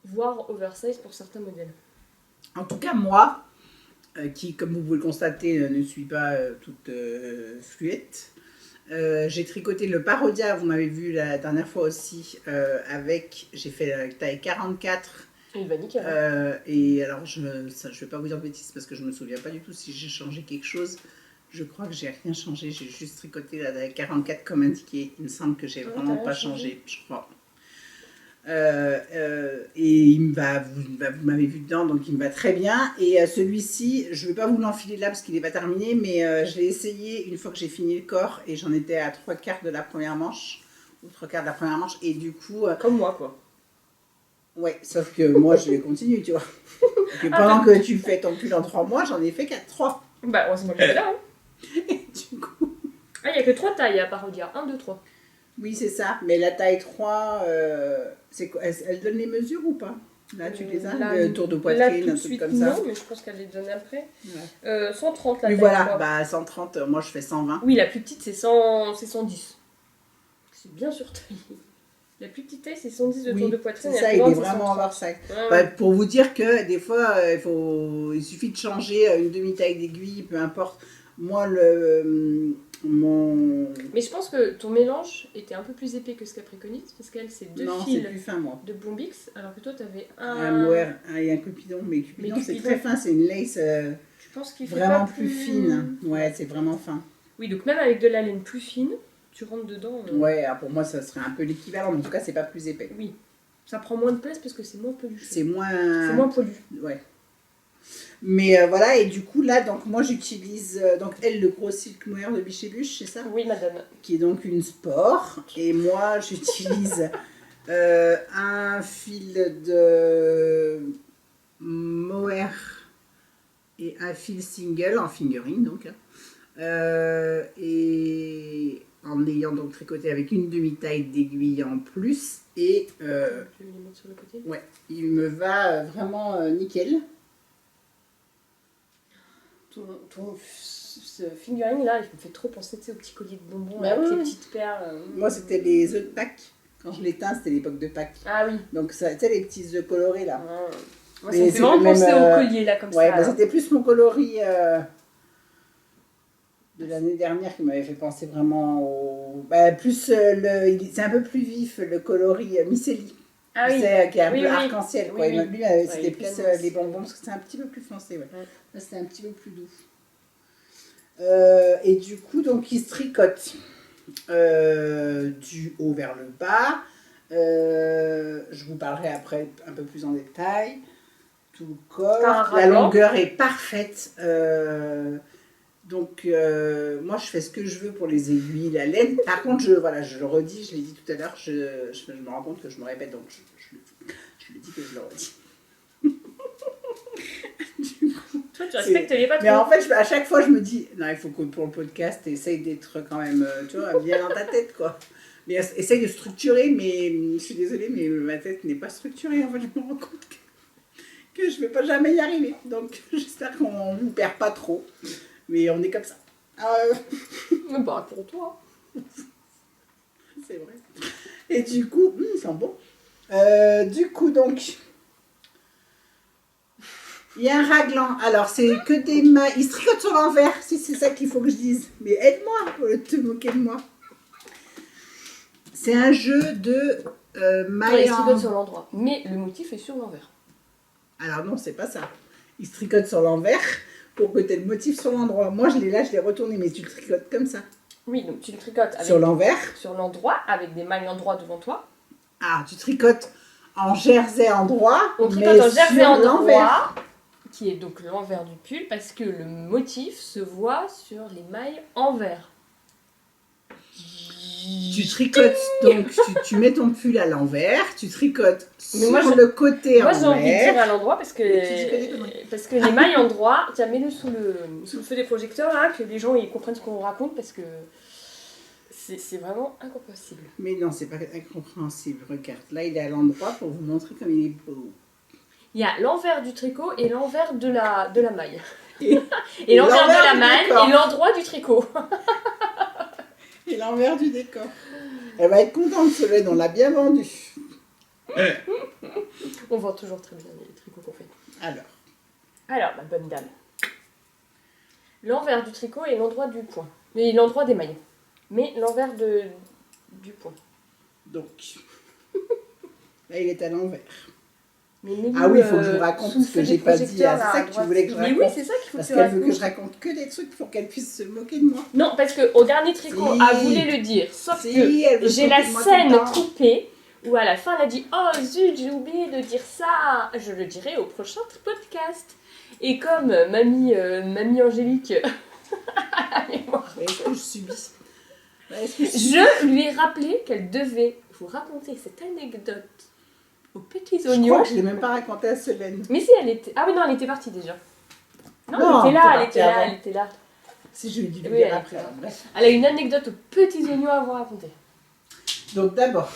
Voire oversize pour certains modèles. En tout cas, moi, qui, comme vous pouvez le constater, ne suis pas toute fluette, j'ai tricoté le Parodia, vous m'avez vu la dernière fois aussi, j'ai fait la taille 44. Il va nickel. Et alors, je vais pas vous dire de bêtises parce que je me souviens pas du tout si j'ai changé quelque chose. Je crois que j'ai rien changé, j'ai juste tricoté la taille 44 comme indiqué. Il me semble que j'ai vraiment pas changé, je crois. Et vous m'avez vu dedans, donc il me va très bien. Et celui-ci, je ne vais pas vous l'enfiler là parce qu'il n'est pas terminé, mais je l'ai essayé une fois que j'ai fini le corps et j'en étais à 3/4 de la première manche, ou 3/4 de la première manche, et du coup... Comme moi, quoi. Ouais, sauf que moi je vais continuer, tu vois. Et pendant que tu fais ton pull en 3 mois, j'en ai fait 3. Bah, heureusement que là, hein. Et du coup... Ah, il n'y a que 3 tailles à Parodia. 1, 2, 3. Oui, c'est ça. Mais la taille 3, c'est quoi, elle donne les mesures ou pas? Là, tu les as, là, le tour de là, poitrine, tout un de truc suite, comme ça. non, mais je pense qu'elle les donne après. Ouais. 130 la Oui, taille voilà, 3. bah 130, moi je fais 120. Oui, la plus petite, c'est 110. C'est bien surtaillé. La plus petite taille, c'est 110 de tour de poitrine. C'est et ça, la il plus est grande, c'est vraiment 130. oversize. Ouais, Bah, ouais. pour vous dire que des fois, il suffit de changer une demi-taille d'aiguille, peu importe. Moi, Mais je pense que ton mélange était un peu plus épais que ce qu'elle préconise, parce qu'elle, c'est 2 Non, c'est fils plus fin, moi. de Bombix, alors que toi, t'avais Un un... mohair et un cupidon, mais cupidon, c'est Cupidon, très fin, c'est une lace tu penses qu'il fait vraiment pas plus fine. Ouais, c'est vraiment fin. Oui, donc même avec de la laine plus fine, tu rentres dedans. Ouais, alors pour moi, ça serait un peu l'équivalent, mais en tout cas, c'est pas plus épais. Oui. Ça prend moins de place parce que c'est moins peluché. C'est moins... poilu. Ouais. Mais voilà, et du coup, là, donc moi, j'utilise, donc elle, le gros silk mohair de Biche&Buche, c'est ça? Oui, madame. Qui est donc une sport. Et moi, j'utilise un fil de mohair et un fil single, en fingering, donc. Et en ayant donc tricoté avec une demi-taille d'aiguille en plus. Et Je vais les mettre sur le côté. ouais, il me va vraiment nickel. Ce fingering là, il me fait trop penser aux petits colliers de bonbons Bah avec oui. les petites perles. Moi, c'était les œufs de Pâques. Quand je les teins, c'était l'époque de Pâques. Ah oui. Donc, tu sais, les petits œufs colorés là. Moi, Mais ça me fait c'est vraiment le même, penser au collier là, comme Ouais, ça. bah, c'était plus mon coloris de l'année dernière qui m'avait fait penser vraiment au. Bah, plus c'est un peu plus vif le coloris Miceli. Ah Tu oui. sais, qui est un Oui, peu oui. arc-en-ciel. Oui, Quoi. oui. Lui, c'était il est plus pleinement les bonbons parce que c'est un petit peu plus foncé. Ouais. Ouais. Là, c'était un petit peu plus doux. Et du coup, donc, il se tricote du haut vers le bas. Je vous parlerai après un peu plus en détail. Tout le corps. La longueur est parfaite. Donc, moi, je fais ce que je veux pour les aiguilles, la laine. Par contre, je le redis, je l'ai dit tout à l'heure, je me rends compte que je me répète, donc je le dis que je le redis. Toi, tu respectes les patrons. Mais en fait, à chaque fois, je me dis, non, il faut que pour le podcast, essaye d'être quand même, tu vois, bien dans ta tête, quoi. Mais essaye de structurer, mais je suis désolée, mais ma tête n'est pas structurée. En fait, je me rends compte que je ne vais pas jamais y arriver. Donc, j'espère qu'on ne vous perd pas trop. Mais on est comme ça. Bah, pour toi. C'est vrai. Et du coup, ils sont bons. Du coup, donc, il y a un raglan. Alors, c'est que des mailles. Il se tricote sur l'envers, si c'est ça qu'il faut que je dise. Mais aide-moi, au lieu de te moquer de moi. C'est un jeu de mailles. Il se tricote sur l'endroit. Mais le motif est sur l'envers. Alors, non, c'est pas ça. Il se tricote sur l'envers pour que tu aies le motif sur l'endroit. Moi, je l'ai retourné, mais tu le tricotes comme ça. Oui, donc tu le tricotes avec sur l'envers. Sur l'endroit, avec des mailles endroit devant toi. Ah, tu tricotes en jersey endroit. On tricote en jersey endroit, qui est donc l'envers du pull, parce que le motif se voit sur les mailles envers. Tu tricotes, donc tu mets ton pull à l'envers, tu tricotes sur le côté envers. Moi j'ai envie de dire à l'endroit parce que les mailles endroit, tiens, mets-le sous le feu des projecteurs là, que les gens ils comprennent ce qu'on raconte parce que c'est vraiment incompréhensible. Mais non, c'est pas incompréhensible, regarde. Là il est à l'endroit pour vous montrer comme il est beau. Il y a l'envers du tricot et l'envers de la maille. Et l'envers de la maille et l'endroit du tricot. Et l'envers du décor. Elle va être contente, Solène, on l'a bien vendu. On vend toujours très bien les tricots qu'on fait. Alors, ma bonne dame. L'envers du tricot et l'endroit du point. Mais l'endroit des mailles. Mais l'envers du point. Donc, là il est à l'envers. Mais ah oui, il faut que je vous raconte ce que j'ai pas dit. Ah, c'est ça que tu voulais que je raconte. Mais oui, c'est ça qu'il faut que tu racontes. Parce qu'elle veut que je raconte que des trucs pour qu'elle puisse se moquer de moi. Non, parce qu'au dernier tricot, elle voulait le dire. Sauf que j'ai la scène coupée où à la fin, elle a dit « Oh zut, j'ai oublié de dire ça. Je le dirai au prochain podcast. » Et comme mamie Angélique a la mémoire. Est-ce que je subis Je lui ai rappelé qu'elle devait vous raconter cette anecdote aux petits oignons. Je crois que je ne l'ai même pas raconté à Solène. Mais si, elle était... Ah oui, non, elle était partie déjà. Non, elle était là. Si, je lui ai dit de le dire après. Bref. Elle a une anecdote aux petits oignons à vous raconter. Donc d'abord,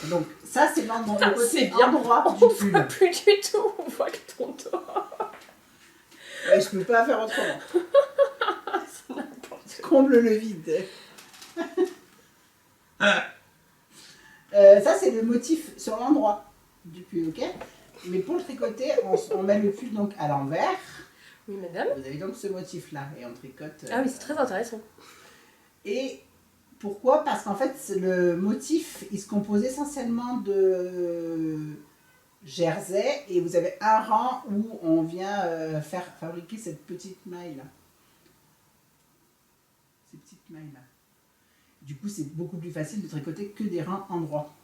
ça c'est dans mon côté bien endroit du pull. On ne voit plus du tout, on voit que ton dos. Ouais, je ne peux pas faire autrement. Comble le vide. Ça c'est le motif sur l'endroit du pull, ok? Mais pour le tricoter, on met le pull donc à l'envers. Oui, madame. Vous avez donc ce motif-là et on tricote. Ah oui, c'est très intéressant. Et pourquoi? Parce qu'en fait, le motif, il se compose essentiellement de jersey et vous avez un rang où on vient fabriquer cette petite maille-là. Ces petites mailles-là. Du coup, c'est beaucoup plus facile de tricoter que des rangs endroit.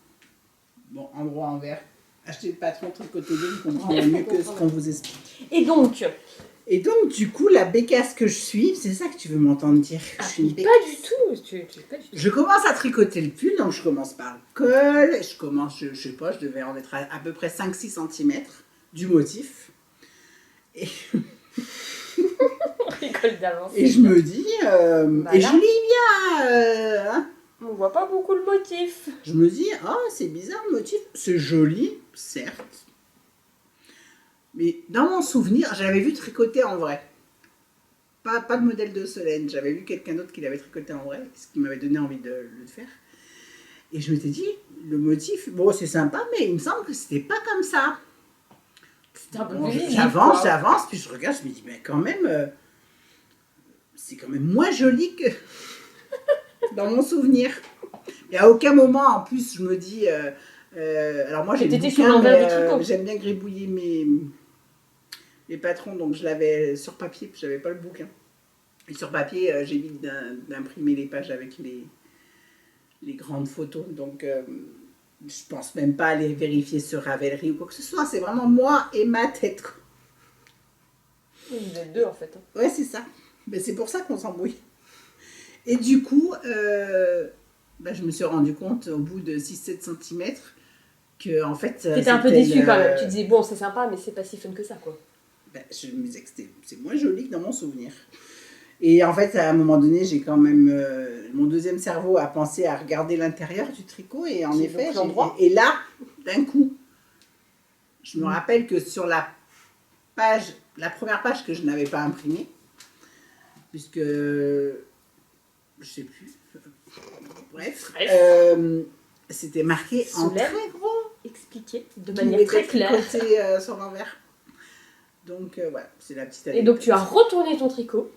Bon, endroit envers. Achetez le patron, tricotez-le, vous comprendrez mieux que ce qu'on vous explique. Et donc, du coup, la bécasse que je suis, c'est ça que tu veux m'entendre dire. Ah, je suis une pas du tout. Je commence à tricoter le pull, donc je commence par le col, je sais pas, je devais en être à peu près 5-6 cm du motif. Et on rigole d'avance. Et je me dis, et je lis bien, hein. On voit pas beaucoup le motif. Je me dis, c'est bizarre le motif, c'est joli, certes. Mais dans mon souvenir, j'avais vu tricoter en vrai. Pas le modèle de Solène, j'avais vu quelqu'un d'autre qui l'avait tricoté en vrai, ce qui m'avait donné envie de le faire. Et je m'étais dit, le motif, bon c'est sympa, mais il me semble que c'était pas comme ça. C'était un peu plus j'avance, puis je regarde, je me dis, mais quand même, c'est quand même moins joli que dans mon souvenir. Et à aucun moment, en plus, je me dis... alors moi, j'ai le bouquin, j'aime bien gribouiller mes patrons, donc je l'avais sur papier, puis j'avais pas le bouquin. Et sur papier, j'évite d'imprimer les pages avec les grandes photos, donc je pense même pas aller vérifier sur Ravelry ou quoi que ce soit, c'est vraiment moi et ma tête, quoi. Vous êtes deux en fait. Ouais, c'est ça. Mais c'est pour ça qu'on s'embrouille. Et du coup, je me suis rendu compte au bout de 6-7 cm que en fait. T'étais un peu déçue quand même. Tu disais, bon, c'est sympa, mais c'est pas si fun que ça, quoi. Je me disais que c'est moins joli que dans mon souvenir. Et en fait, à un moment donné, j'ai quand même. Mon deuxième cerveau a pensé à regarder l'intérieur du tricot. Et en effet, et là, d'un coup, je me rappelle que sur la première page que je n'avais pas imprimée, puisque. Je sais plus. Bref. C'était marqué en très gros. Expliqué de manière très claire. Sur l'envers. Donc voilà, c'est la petite anecdote. Et donc tu as retourné ton tricot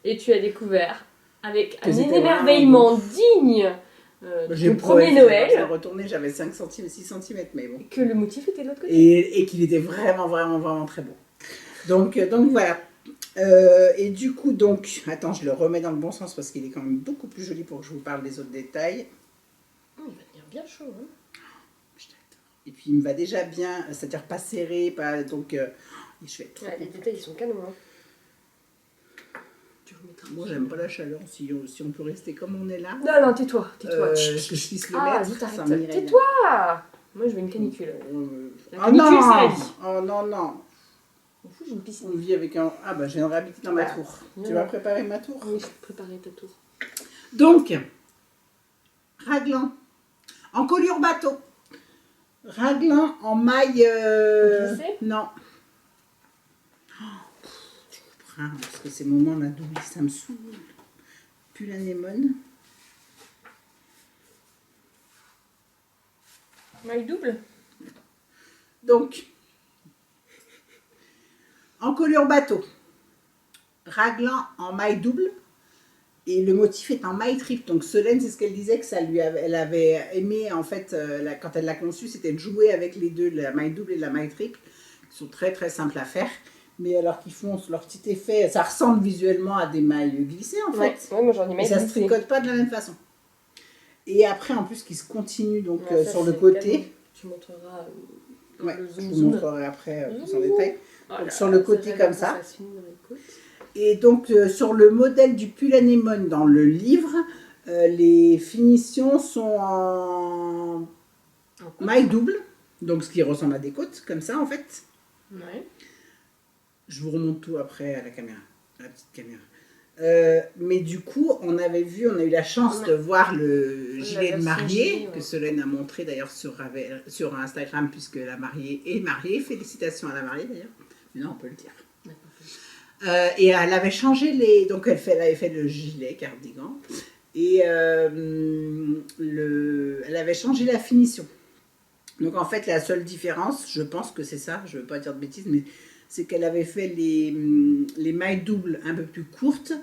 et tu as découvert avec un émerveillement digne du premier Noël. J'ai retourné, j'avais 5 cm, 6 cm, mais bon. Que le motif était de l'autre côté. Et qu'il était vraiment, vraiment, vraiment très beau. Donc voilà. Et du coup, attends, je le remets dans le bon sens parce qu'il est quand même beaucoup plus joli pour que je vous parle des autres détails. Il va tenir bien chaud, hein. Et puis il me va déjà bien, c'est-à-dire pas serré, pas donc. Je vais les détails ils sont canons. Hein. Moi j'aime pas la chaleur, si on peut rester comme on est là. Non, tais-toi. Que je puisse le mettre. Tais-toi. Moi je veux une canicule. La canicule c'est la vie. Oh non. J'ai une piscine. On vit avec un. Je viendrai habiter dans ma tour. Tu vas préparer ma tour? Oui, je vais préparer ta tour. Donc, raglan en colure bateau. Raglan en maille. Non. Parce que ces moments-là d'oubli, ça me saoule. Pull anémone. Maille double. Donc, en colure bateau. Raglan en maille double. Et le motif est en maille triple. Donc Solène, c'est ce qu'elle disait, que elle avait aimé, en fait, quand elle l'a conçu, c'était de jouer avec les deux, la maille double et la maille triple, qui sont très très simples à faire. Mais alors qu'ils font leur petit effet, ça ressemble visuellement à des mailles glissées, en fait. Ouais, moi j'en ai mailles glissées. Et ça se tricote pas de la même façon. Et après, en plus, qui se continue donc sur le côté. Tu montreras le zoom. Je vous montrerai après plus en détail. Donc sur le côté comme ça. Et donc sur le modèle du pull anémone dans le livre, les finitions sont en maille double, donc ce qui ressemble à des côtes, comme ça en fait. Ouais. Je vous remonte tout après à la caméra, à la petite caméra. Mais du coup, on a eu la chance de voir le gilet de mariée, que Solène a montré d'ailleurs sur Instagram, puisque la mariée est mariée. Félicitations à la mariée d'ailleurs. Mais non, on peut le dire. Et elle avait changé donc elle avait fait le gilet cardigan. Et elle avait changé la finition. Donc en fait, la seule différence, je pense que c'est ça, je ne veux pas dire de bêtises, mais c'est qu'elle avait fait les mailles doubles un peu plus courtes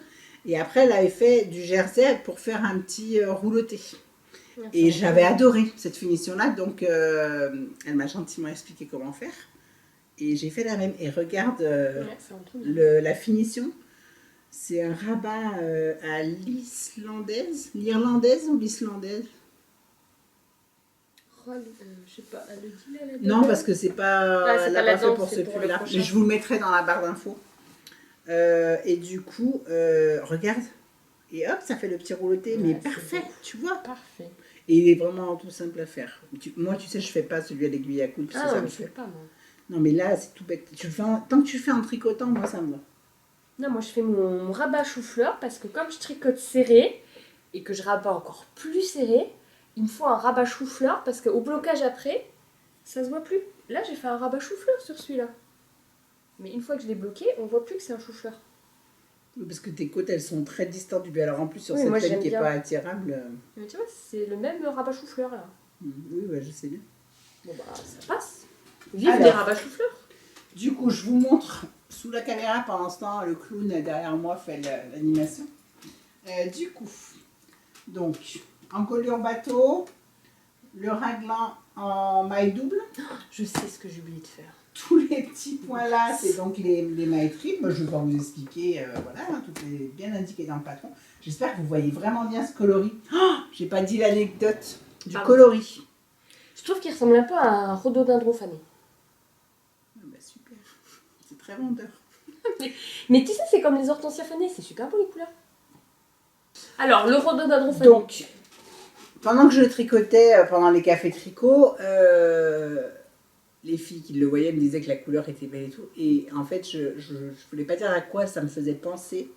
et après elle avait fait du jersey pour faire un petit rouloté. Et j'avais adoré cette finition-là, donc elle m'a gentiment expliqué comment faire. Et j'ai fait la même. Et regarde la finition. C'est un rabat à l'irlandaise ou l'islandaise? Je sais pas, elle le dit là, non, parce que c'est pas, elle l'a pas fait pour ce pull-là. Mais je vous le mettrai dans la barre d'infos. Et du coup, regarde. Et hop, ça fait le petit rouloté, mais parfait, tu vois. Parfait. Et il est vraiment tout simple à faire. Moi, tu sais, je fais pas celui à l'aiguille à coudre. Ah non, je fais pas, moi. Non, mais là, c'est tout bête. Tant que tu le fais en tricotant, moi, ça me va. Non, moi, je fais mon rabat chou-fleur parce que comme je tricote serré et que je rabats encore plus serré, il me faut un rabat chou-fleur parce qu'au blocage après, ça se voit plus. Là, j'ai fait un rabat chou-fleur sur celui-là. Mais une fois que je l'ai bloqué, on voit plus que c'est un chou-fleur. Parce que tes côtes, elles sont très distantes du but. Alors en plus, sur cette laine qui n'est pas attirable. Mais tu vois, c'est le même rabat chou-fleur là. Oui, je sais bien. Bon, ça passe. Vive les rabats chou-fleur. Du coup, je vous montre sous la caméra pendant ce temps, le clown derrière moi fait l'animation. Du coup, donc, en colure bateau, le raglan en maille double. Je sais ce que j'ai oublié de faire. Tous les petits points là, c'est donc les mailles triples. Je vais pas vous expliquer, tout est bien indiqué dans le patron. J'espère que vous voyez vraiment bien ce coloris. J'ai pas dit l'anecdote du coloris. Je trouve qu'il ressemble un peu à un rhododendron fané. Super, c'est très vendeur. Mais tu sais, c'est comme les hortensias fanées, c'est super beau les couleurs. Alors, le rhododendron phonique. Donc, pendant que je tricotais, pendant les cafés tricot, les filles qui le voyaient me disaient que la couleur était belle et tout. Et en fait, je voulais pas dire à quoi ça me faisait penser.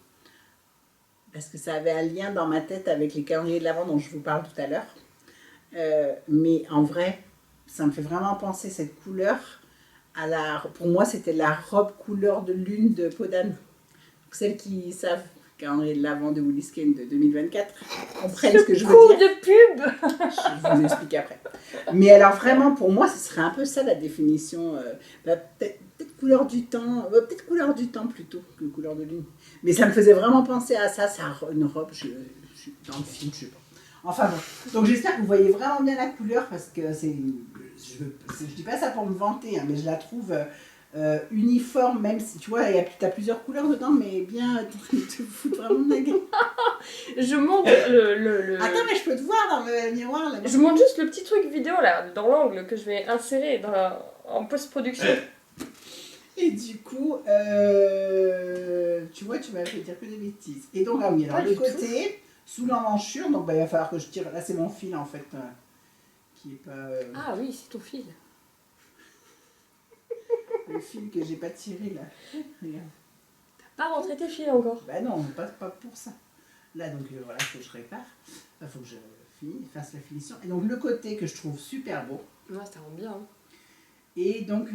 Parce que ça avait un lien dans ma tête avec les calendriers de l'Avent dont je vous parle tout à l'heure. Mais en vrai, ça me fait vraiment penser cette couleur à la... Pour moi, c'était la robe couleur de lune de Podane. Donc, celles qui savent calendrier de l'Avent de Woollisken de 2024 comprennent ce que je veux Coup dire. de pub. Je vous explique après. Mais alors vraiment, pour moi, ce serait un peu ça la définition. Peut-être couleur du temps, peut-être couleur du temps plutôt que couleur de lune. Mais ça me faisait vraiment penser à ça, c'est une robe, je dans le film, je sais pas. Enfin bon, donc j'espère que vous voyez vraiment bien la couleur parce que je dis pas ça pour me vanter, hein, mais je la trouve uniforme, même si tu vois, tu as plusieurs couleurs dedans, mais bien, te foutre vraiment de la gueule. Je monte le... Attends, mais je peux te voir dans le miroir là. Je monte juste le petit truc vidéo là, dans l'angle que je vais insérer en post-production. Et du coup, tu vois, tu m'as fait dire que des bêtises. Et donc, ah oui, alors le côté, sous l'emmanchure, donc il va falloir que je tire. Là, c'est mon fil en fait, qui est pas. Ah oui, c'est ton fil. Le fil que j'ai pas tiré là. Regarde. T'as pas rentré tes fils encore? Bah non, pas pour ça. Là, donc voilà, il faut que je répare. Il faut que je fasse la finition. Et donc, le côté que je trouve super beau. Ouais, ça rend bien. Hein. Et donc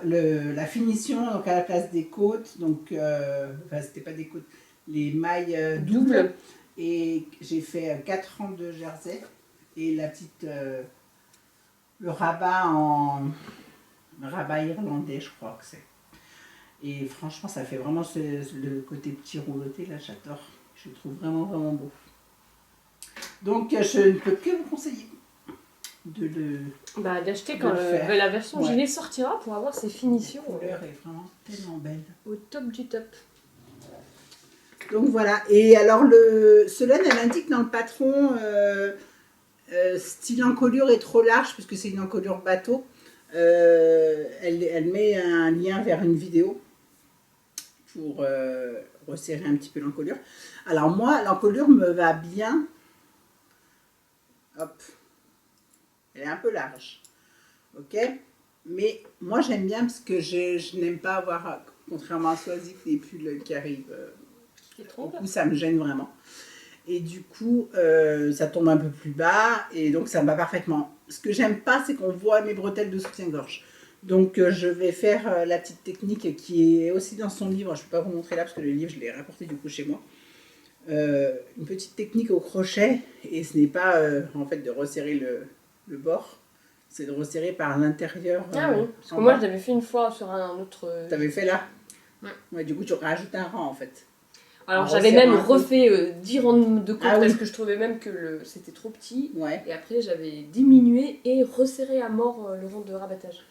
la finition donc à la place des côtes, donc enfin c'était pas des côtes, les mailles doubles. Et j'ai fait 4 rangs de jersey et la petite le rabat irlandais, je crois que c'est. Et franchement, ça fait vraiment le côté petit rouloté là, j'adore. Je le trouve vraiment vraiment beau. Donc je ne peux que vous conseiller d'acheter quand la version gilet sortira pour avoir ses finitions. La couleur est vraiment tellement belle. Au top du top. Donc voilà. Et alors Solène, elle indique dans le patron style encolure est trop large puisque c'est une encolure bateau. Elle met un lien vers une vidéo pour resserrer un petit peu l'encolure. Alors moi, l'encolure me va bien. Hop. Elle est un peu large, ok. Mais moi j'aime bien parce que je n'aime pas avoir, contrairement à Swazik, des pulls qui arrivent. Du coup, ça me gêne vraiment. Et du coup, ça tombe un peu plus bas et donc ça me va parfaitement. Ce que j'aime pas, c'est qu'on voit mes bretelles de soutien-gorge. Donc je vais faire la petite technique qui est aussi dans son livre. Je ne peux pas vous montrer là parce que le livre, je l'ai rapporté du coup chez moi. Une petite technique au crochet et ce n'est pas en fait de resserrer le bord, c'est de resserrer par l'intérieur. Ah oui, parce que moi je l'avais fait une fois sur un autre. T'avais fait là? Ouais, du coup tu rajoutes un rang en fait. Alors j'avais même refait 10 rangs de côte parce que je trouvais même que c'était trop petit. Ouais. Et après j'avais diminué et resserré à mort le rang de rabattage.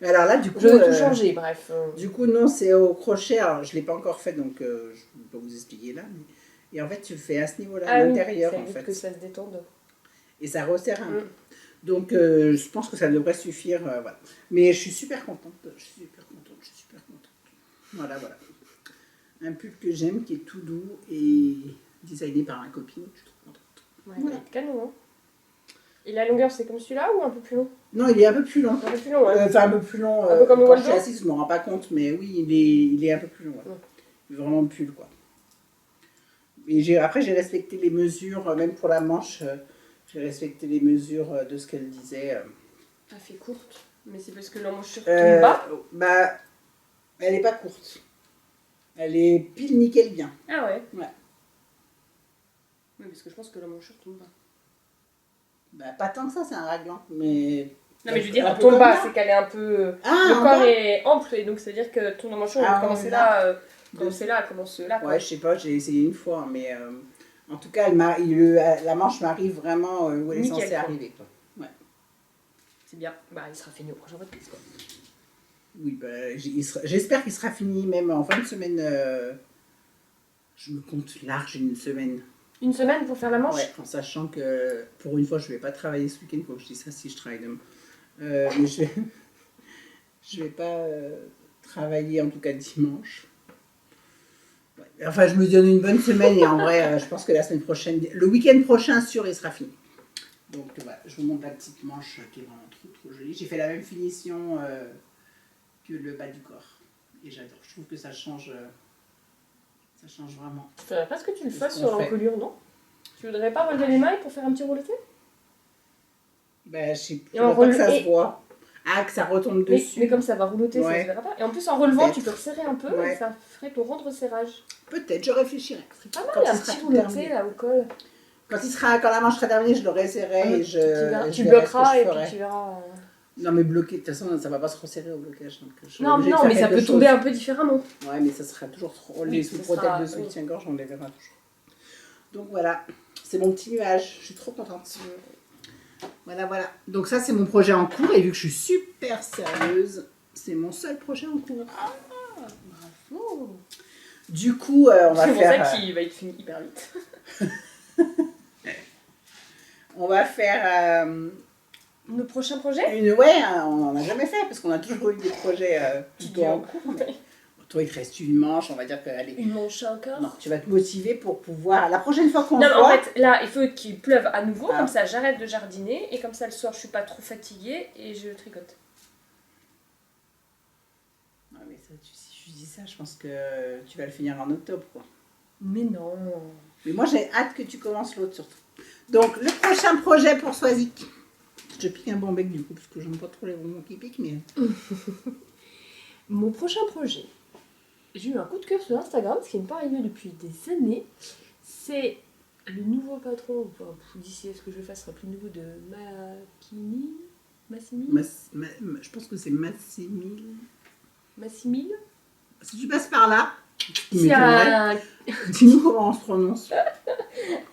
Alors là, du coup. Je vais tout changer, bref. Du coup, non, c'est au crochet. Alors, je ne l'ai pas encore fait, donc je ne peux pas vous expliquer là. Mais... Et en fait, tu fais à ce niveau-là, à l'intérieur. Ça évite que ça se détende. Et ça resserre un peu. Donc, je pense que ça devrait suffire. Voilà. Mais je suis super contente. Voilà. Un pull que j'aime, qui est tout doux et designé par ma copine. Je suis trop contente. Ouais, voilà. Canon, hein. Et la longueur, c'est comme celui-là ou un peu plus long? Non, il est un peu plus long. Un peu plus long, ouais. Enfin, un peu plus long. Un peu comme le quand je suis assise, je ne me rends pas compte, mais oui, il est un peu plus long. Ouais. Vraiment pull, quoi. Et après, j'ai respecté les mesures, même pour la manche, j'ai respecté les mesures de ce qu'elle disait. Elle fait courte, mais c'est parce que l'emmanchure tombe bas? Bah, elle n'est pas courte. Elle est pile nickel bien. Ah ouais? Ouais. Oui, parce que je pense que l'emmanchure tombe bas. Bah, pas tant que ça, c'est un raglan, mais... Non, mais je veux dire, tombe bas, c'est qu'elle est un peu... le corps bas. est ample, et donc ça veut dire que ton emmanchure va commencer là, commencer là, commence là. Quoi. Ouais, je sais pas, j'ai essayé une fois, mais en tout cas, la manche m'arrive vraiment où elle est censée arriver. Quoi. Ouais. C'est bien, bah il sera fini au prochain podcast, quoi. Oui, bah, j'espère qu'il sera fini même en fin de semaine. Je me compte large une semaine. Une semaine pour faire la manche? Ouais, en sachant que pour une fois, je vais pas travailler ce week-end. Faut que je dise ça si je travaille demain. Mais je vais pas travailler en tout cas dimanche. Ouais. Enfin, je me donne une bonne semaine et en vrai, je pense que la semaine prochaine, le week-end prochain, sûr, il sera fini. Donc voilà, je vous montre la petite manche qui est vraiment trop jolie. J'ai fait la même finition que le bas du corps. Et j'adore. Je trouve que ça change vraiment. Il faudrait presque que tu le fasses sur l'encolure, non? Tu voudrais pas relever les mailles pour faire un petit rouleté? Ben, je sais pas que ça se voit. Ah, que ça retombe dessus. Mais comme ça va rouloter, ça se verra pas. Et en plus, en relevant, tu peux resserrer un peu et ça ferait ton rond de resserrage. Peut-être, je réfléchirais. C'est pas mal, un petit rouleté là au col. Quand la manche sera terminée, je le resserrai et tu bloqueras et puis tu verras. Non, mais bloqué, de toute façon, ça va pas se resserrer au blocage. Donc non, mais ça peut tomber un peu différemment. Ouais, mais ça sera toujours trop. Les sous-protèges de soutien-gorge, on les verra toujours. Donc voilà, c'est mon petit nuage. Je suis trop contente. Voilà. Donc ça, c'est mon projet en cours. Et vu que je suis super sérieuse, c'est mon seul projet en cours. Ah, bravo. Du coup, on va faire... C'est pour ça qu'il va être fini hyper vite. On va faire... Nos prochains projets? On n'en a jamais fait parce qu'on a toujours eu des projets plutôt en cours. Mais... Toi, il te reste une manche, on va dire que... Allez. Une manche encore? Non, tu vas te motiver pour pouvoir... La prochaine fois qu'on se voit... Non, en fait, là, il faut qu'il pleuve à nouveau, comme ça j'arrête de jardiner, et comme ça le soir je suis pas trop fatiguée et je tricote. Non, mais ça, si je dis ça, je pense que tu vas le finir en octobre, quoi. Mais non. Mais moi, j'ai hâte que tu commences l'autre, surtout. Donc, le prochain projet pour Swazik. Je pique un bon bec, du coup, parce que j'aime pas trop les bonbons qui piquent, mais... Mon prochain projet... J'ai eu un coup de cœur sur Instagram, ce qui n'est pas arrivé depuis des années. C'est le nouveau patron, d'ici à ce que je fasse, sera plus nouveau de Massimi. Je pense que c'est Massimil. Si tu passes par là, dis-nous comment on se prononce.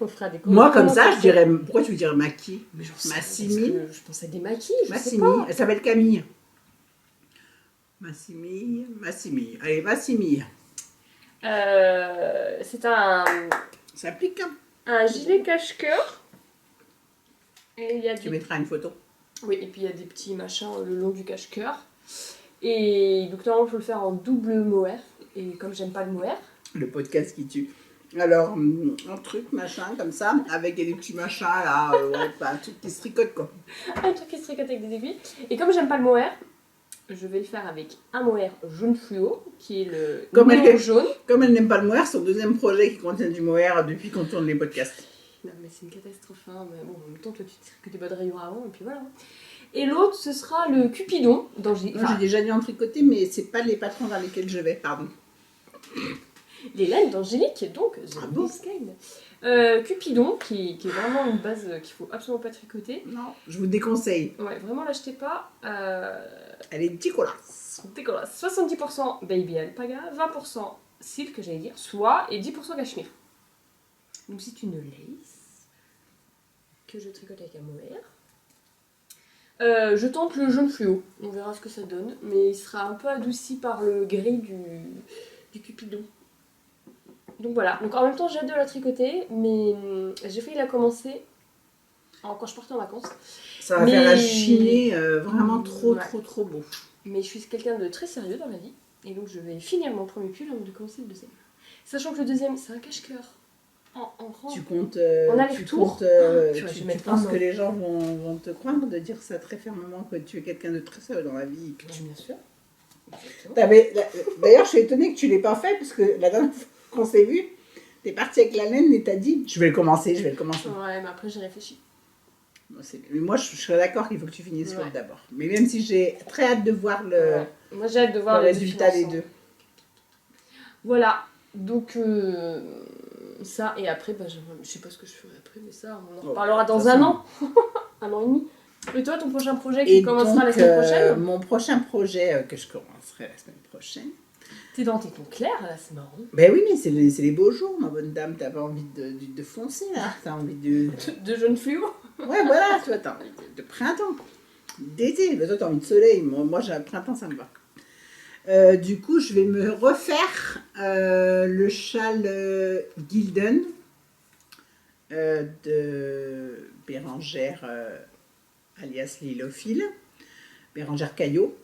On fera des moi, comme ça, je dirais... Pourquoi tu veux dire Maki? Massimil. Je pensais à des maquis, Massimi. Elle s'appelle Camille. Massimi. Allez, Massimi. C'est un... Ça pique, hein? Un gilet cache-cœur. Tu mettras une photo. Oui, et puis il y a des petits machins le long du cache-cœur. Et donc, normalement, il faut le faire en double mohair. Et comme j'aime pas le mohair... Le podcast qui tue. Alors, un truc, machin, comme ça, avec des petits machins, là, un truc qui se tricote, quoi. Un truc qui se tricote avec des aiguilles. Et comme j'aime pas le mohair, je vais le faire avec un mohair jaune fluo, qui est le jaune. Comme elle n'aime pas le mohair, son deuxième projet qui contient du mohair depuis qu'on tourne les podcasts. Non, mais c'est une catastrophe, hein. Mais bon, en même temps, toi, tu tricotes des bonnes rayures avant, et puis voilà. Et l'autre, ce sera le Cupidon. J'ai déjà dû en tricoter, mais c'est pas les patrons vers lesquels je vais, pardon. Les laines d'Angélique, donc, Cupidon, qui est vraiment une base qu'il faut absolument pas tricoter. Non, je vous déconseille. Ouais, vraiment, l'achetez pas. Elle est dégueulasse. 70% baby alpaga, 20% silk, j'allais dire, soie, et 10% cachemire. Donc c'est une lace que je tricote avec un mohair. Je tente le jaune fluo, on verra ce que ça donne, mais il sera un peu adouci par le gris du Cupidon. Donc voilà, donc en même temps j'ai hâte de la tricoter, mais j'ai failli la commencer quand je partais en vacances. Ça va faire un gilet vraiment trop beau. Mais je suis quelqu'un de très sérieux dans la vie, et donc je vais finir mon premier pull avant de commencer le deuxième. Sachant que le deuxième c'est un cache-cœur. En rang. Tu comptes, tu penses que les gens vont te croire de dire ça très fermement, que tu es quelqu'un de très sérieux dans la vie. Bien sûr. D'ailleurs, je suis étonnée que tu ne l'aies pas fait, parce que la dernière fois qu'on s'est vu, tu es partie avec la laine et tu as dit je vais le commencer. Ouais, mais après j'ai réfléchi. Mais moi, je serais d'accord qu'il faut que tu finisses l'autre d'abord. Mais même si j'ai très hâte de voir le résultat des deux. Voilà, donc ça, et après, je sais pas ce que je ferai après, mais ça, on en reparlera dans un an. Un an et demi. Et toi, ton prochain projet qui commencera la semaine prochaine? Mon prochain projet que je commencerai la semaine prochaine. T'es dans tes tons clairs, là, c'est marrant. Ben oui, mais c'est les beaux jours, ma bonne dame. T'as pas envie de foncer, là. T'as envie de jaune fluo. Ouais, voilà, tu vois, t'as envie de printemps. D'été, toi, t'as envie de soleil. Moi, j'ai un printemps, ça me va. Du coup, je vais me refaire le châle Gilden de Bérangère, alias Lilophile, Bérangère Caillot.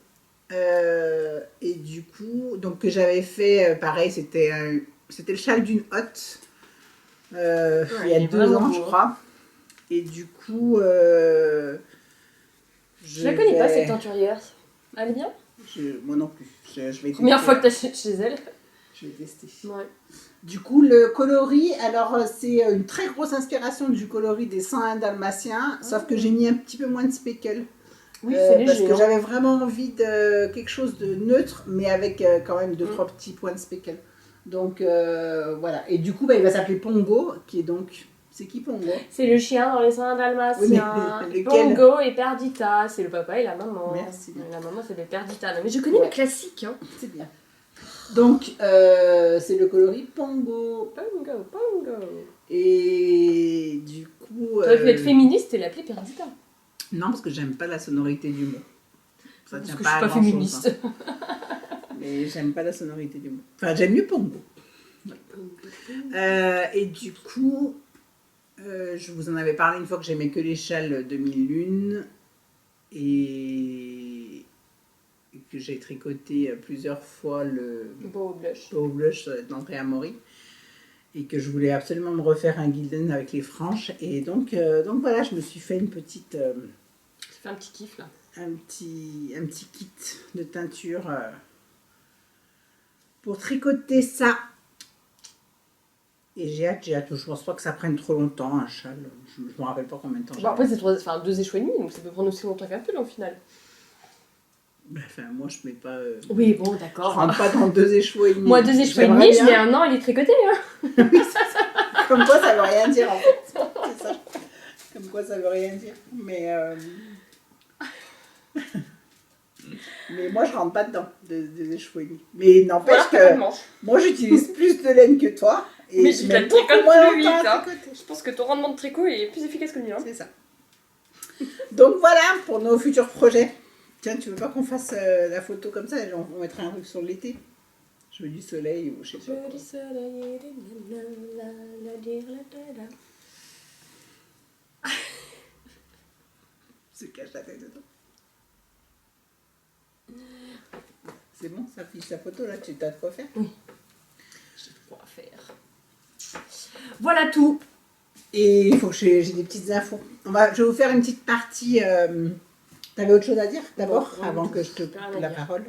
Et du coup, donc que j'avais fait, pareil, c'était C'était le châle d'une hotte. Il y a il est 2 vraiment ans, beau, je hein. crois. Et du coup, Je la connais pas, cette teinturière. Elle est bien? Moi non plus. Je vais Première tester. fois que t'achètes chez elle. Je vais tester. Ouais. Du coup, le coloris, alors c'est une très grosse inspiration du coloris des 101 dalmatiens, sauf que j'ai mis un petit peu moins de speckle. Oui, c'est Parce léger. que Hein. j'avais vraiment envie de quelque chose de neutre, mais avec quand même 2-3 petits points de speckle. Donc voilà. Et du coup, il va s'appeler Pongo, qui est donc... C'est qui Pongo? C'est le chien dans les 101 dalmatiens. Oui, mais lequel? Pongo et Perdita. C'est le papa et la maman. Merci. Et la maman, c'est des Perdita. Non, mais je connais les classiques. Hein. C'est bien. Donc, c'est le coloris Pongo. Pongo. Et du coup... T'aurais pu être féministe et l'appeler Perdita. Non, parce que j'aime pas la sonorité du mot. Ça Parce tient que pas je suis à pas grand-chose, féministe. hein. Mais j'aime pas la sonorité du mot. Enfin, j'aime mieux Pongo. Et du coup, je vous en avais parlé une fois que j'aimais que les châles 2001 et que j'ai tricoté plusieurs fois le Beau blush. Beau Blush d'Andrea Mori et que je voulais absolument me refaire un Gildan avec les franges. Et donc voilà, je me suis fait une petite... Ça fait un petit kiff là. un petit kit de teinture pour tricoter ça. Et j'ai hâte. Je pense pas que ça prenne trop longtemps, un châle. Je me rappelle pas combien de temps. Bon, après, c'est 2 échoues et demi, donc ça peut prendre aussi longtemps qu'un pull au final. Enfin, moi, je mets pas... Oui, bon, je d'accord. rentre pas dans 2 échoues et demi. Moi, 2 échoues et J'aimerais demi, je bien. mets un an, il est tricoté. Hein. Comme quoi, ça veut rien dire, en fait. C'est ça. Comme quoi, ça veut rien dire. Mais moi, je rentre pas dedans, 2 échoues et demi. Mais n'empêche Voilà, que moi, j'utilise plus de laine que toi. Et mais je je mets la beaucoup tricote moins plus longtemps vite. à Hein. tricoter. Je pense que ton rendement de tricot est plus efficace que le mien. C'est ça. Donc voilà pour nos futurs projets. Tiens, tu veux pas qu'on fasse la photo comme ça? On mettrait un truc sur l'été. Je veux du soleil ou je sais pas. Je dis soleil, Se cache la tête dedans. C'est bon, ça fiche la photo là, tu t'as de quoi faire? Oui. J'ai de quoi faire. Voilà tout. Et il faut que j'ai des petites infos. Je vais vous faire une petite partie. T'avais autre chose à dire d'abord Bon, avant que je te rien coupe à la dire. parole?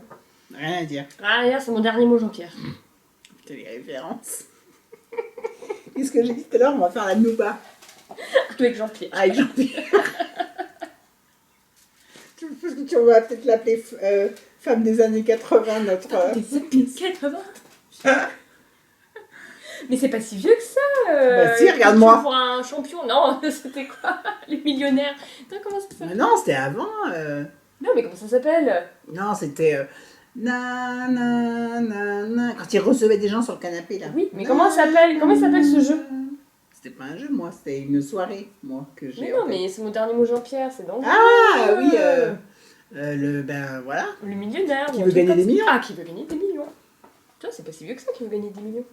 Rien à dire. Ah, regarde, c'est mon dernier mot, Jean-Pierre. Putain, les références. Qu'est-ce que j'ai dit tout à l'heure? On va faire la nouba Avec Jean-Pierre. avec Jean-Pierre. Tu vas peut-être l'appeler femme des années 80, notre. Des années 80. Mais c'est pas si vieux que ça. Bah si, regarde-moi. Pour un champion, non, c'était quoi? Les millionnaires. Putain, comment ça Mais s'appelle? non, c'était avant. Non, mais comment ça s'appelle? Non, c'était. Na, na, na, na. Quand il recevait des gens sur le canapé, là. Oui, mais comment ça s'appelle? Comment s'appelle ce jeu? C'était pas un jeu, moi. C'était une soirée, moi, que j'ai. Mais non, mais c'est mon dernier mot, Jean-Pierre, c'est dans le Ah jeu. oui, ben voilà. Le millionnaire. Qui ou un veut truc gagner comme des ça. millions. Ah, qui veut gagner des millions. Putain, c'est pas si vieux que ça qui veut gagner des millions.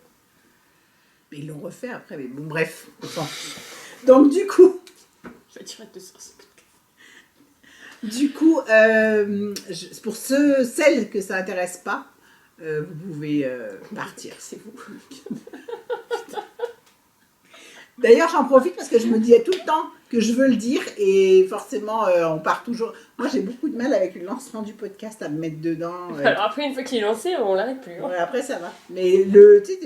Mais ils l'ont refait après, mais bon, bref. Enfin. Donc, du coup. Je vais tirer de ça. Du coup, pour celles que ça intéresse pas, vous pouvez partir. C'est vous. D'ailleurs, j'en profite parce que je me dis tout le temps que je veux le dire et forcément, on part toujours. Moi, j'ai beaucoup de mal avec le lancement du podcast à me mettre dedans. Alors après, une fois qu'il est lancé, on l'arrête plus. Hein. Ouais, après, ça va. Mais tu sais,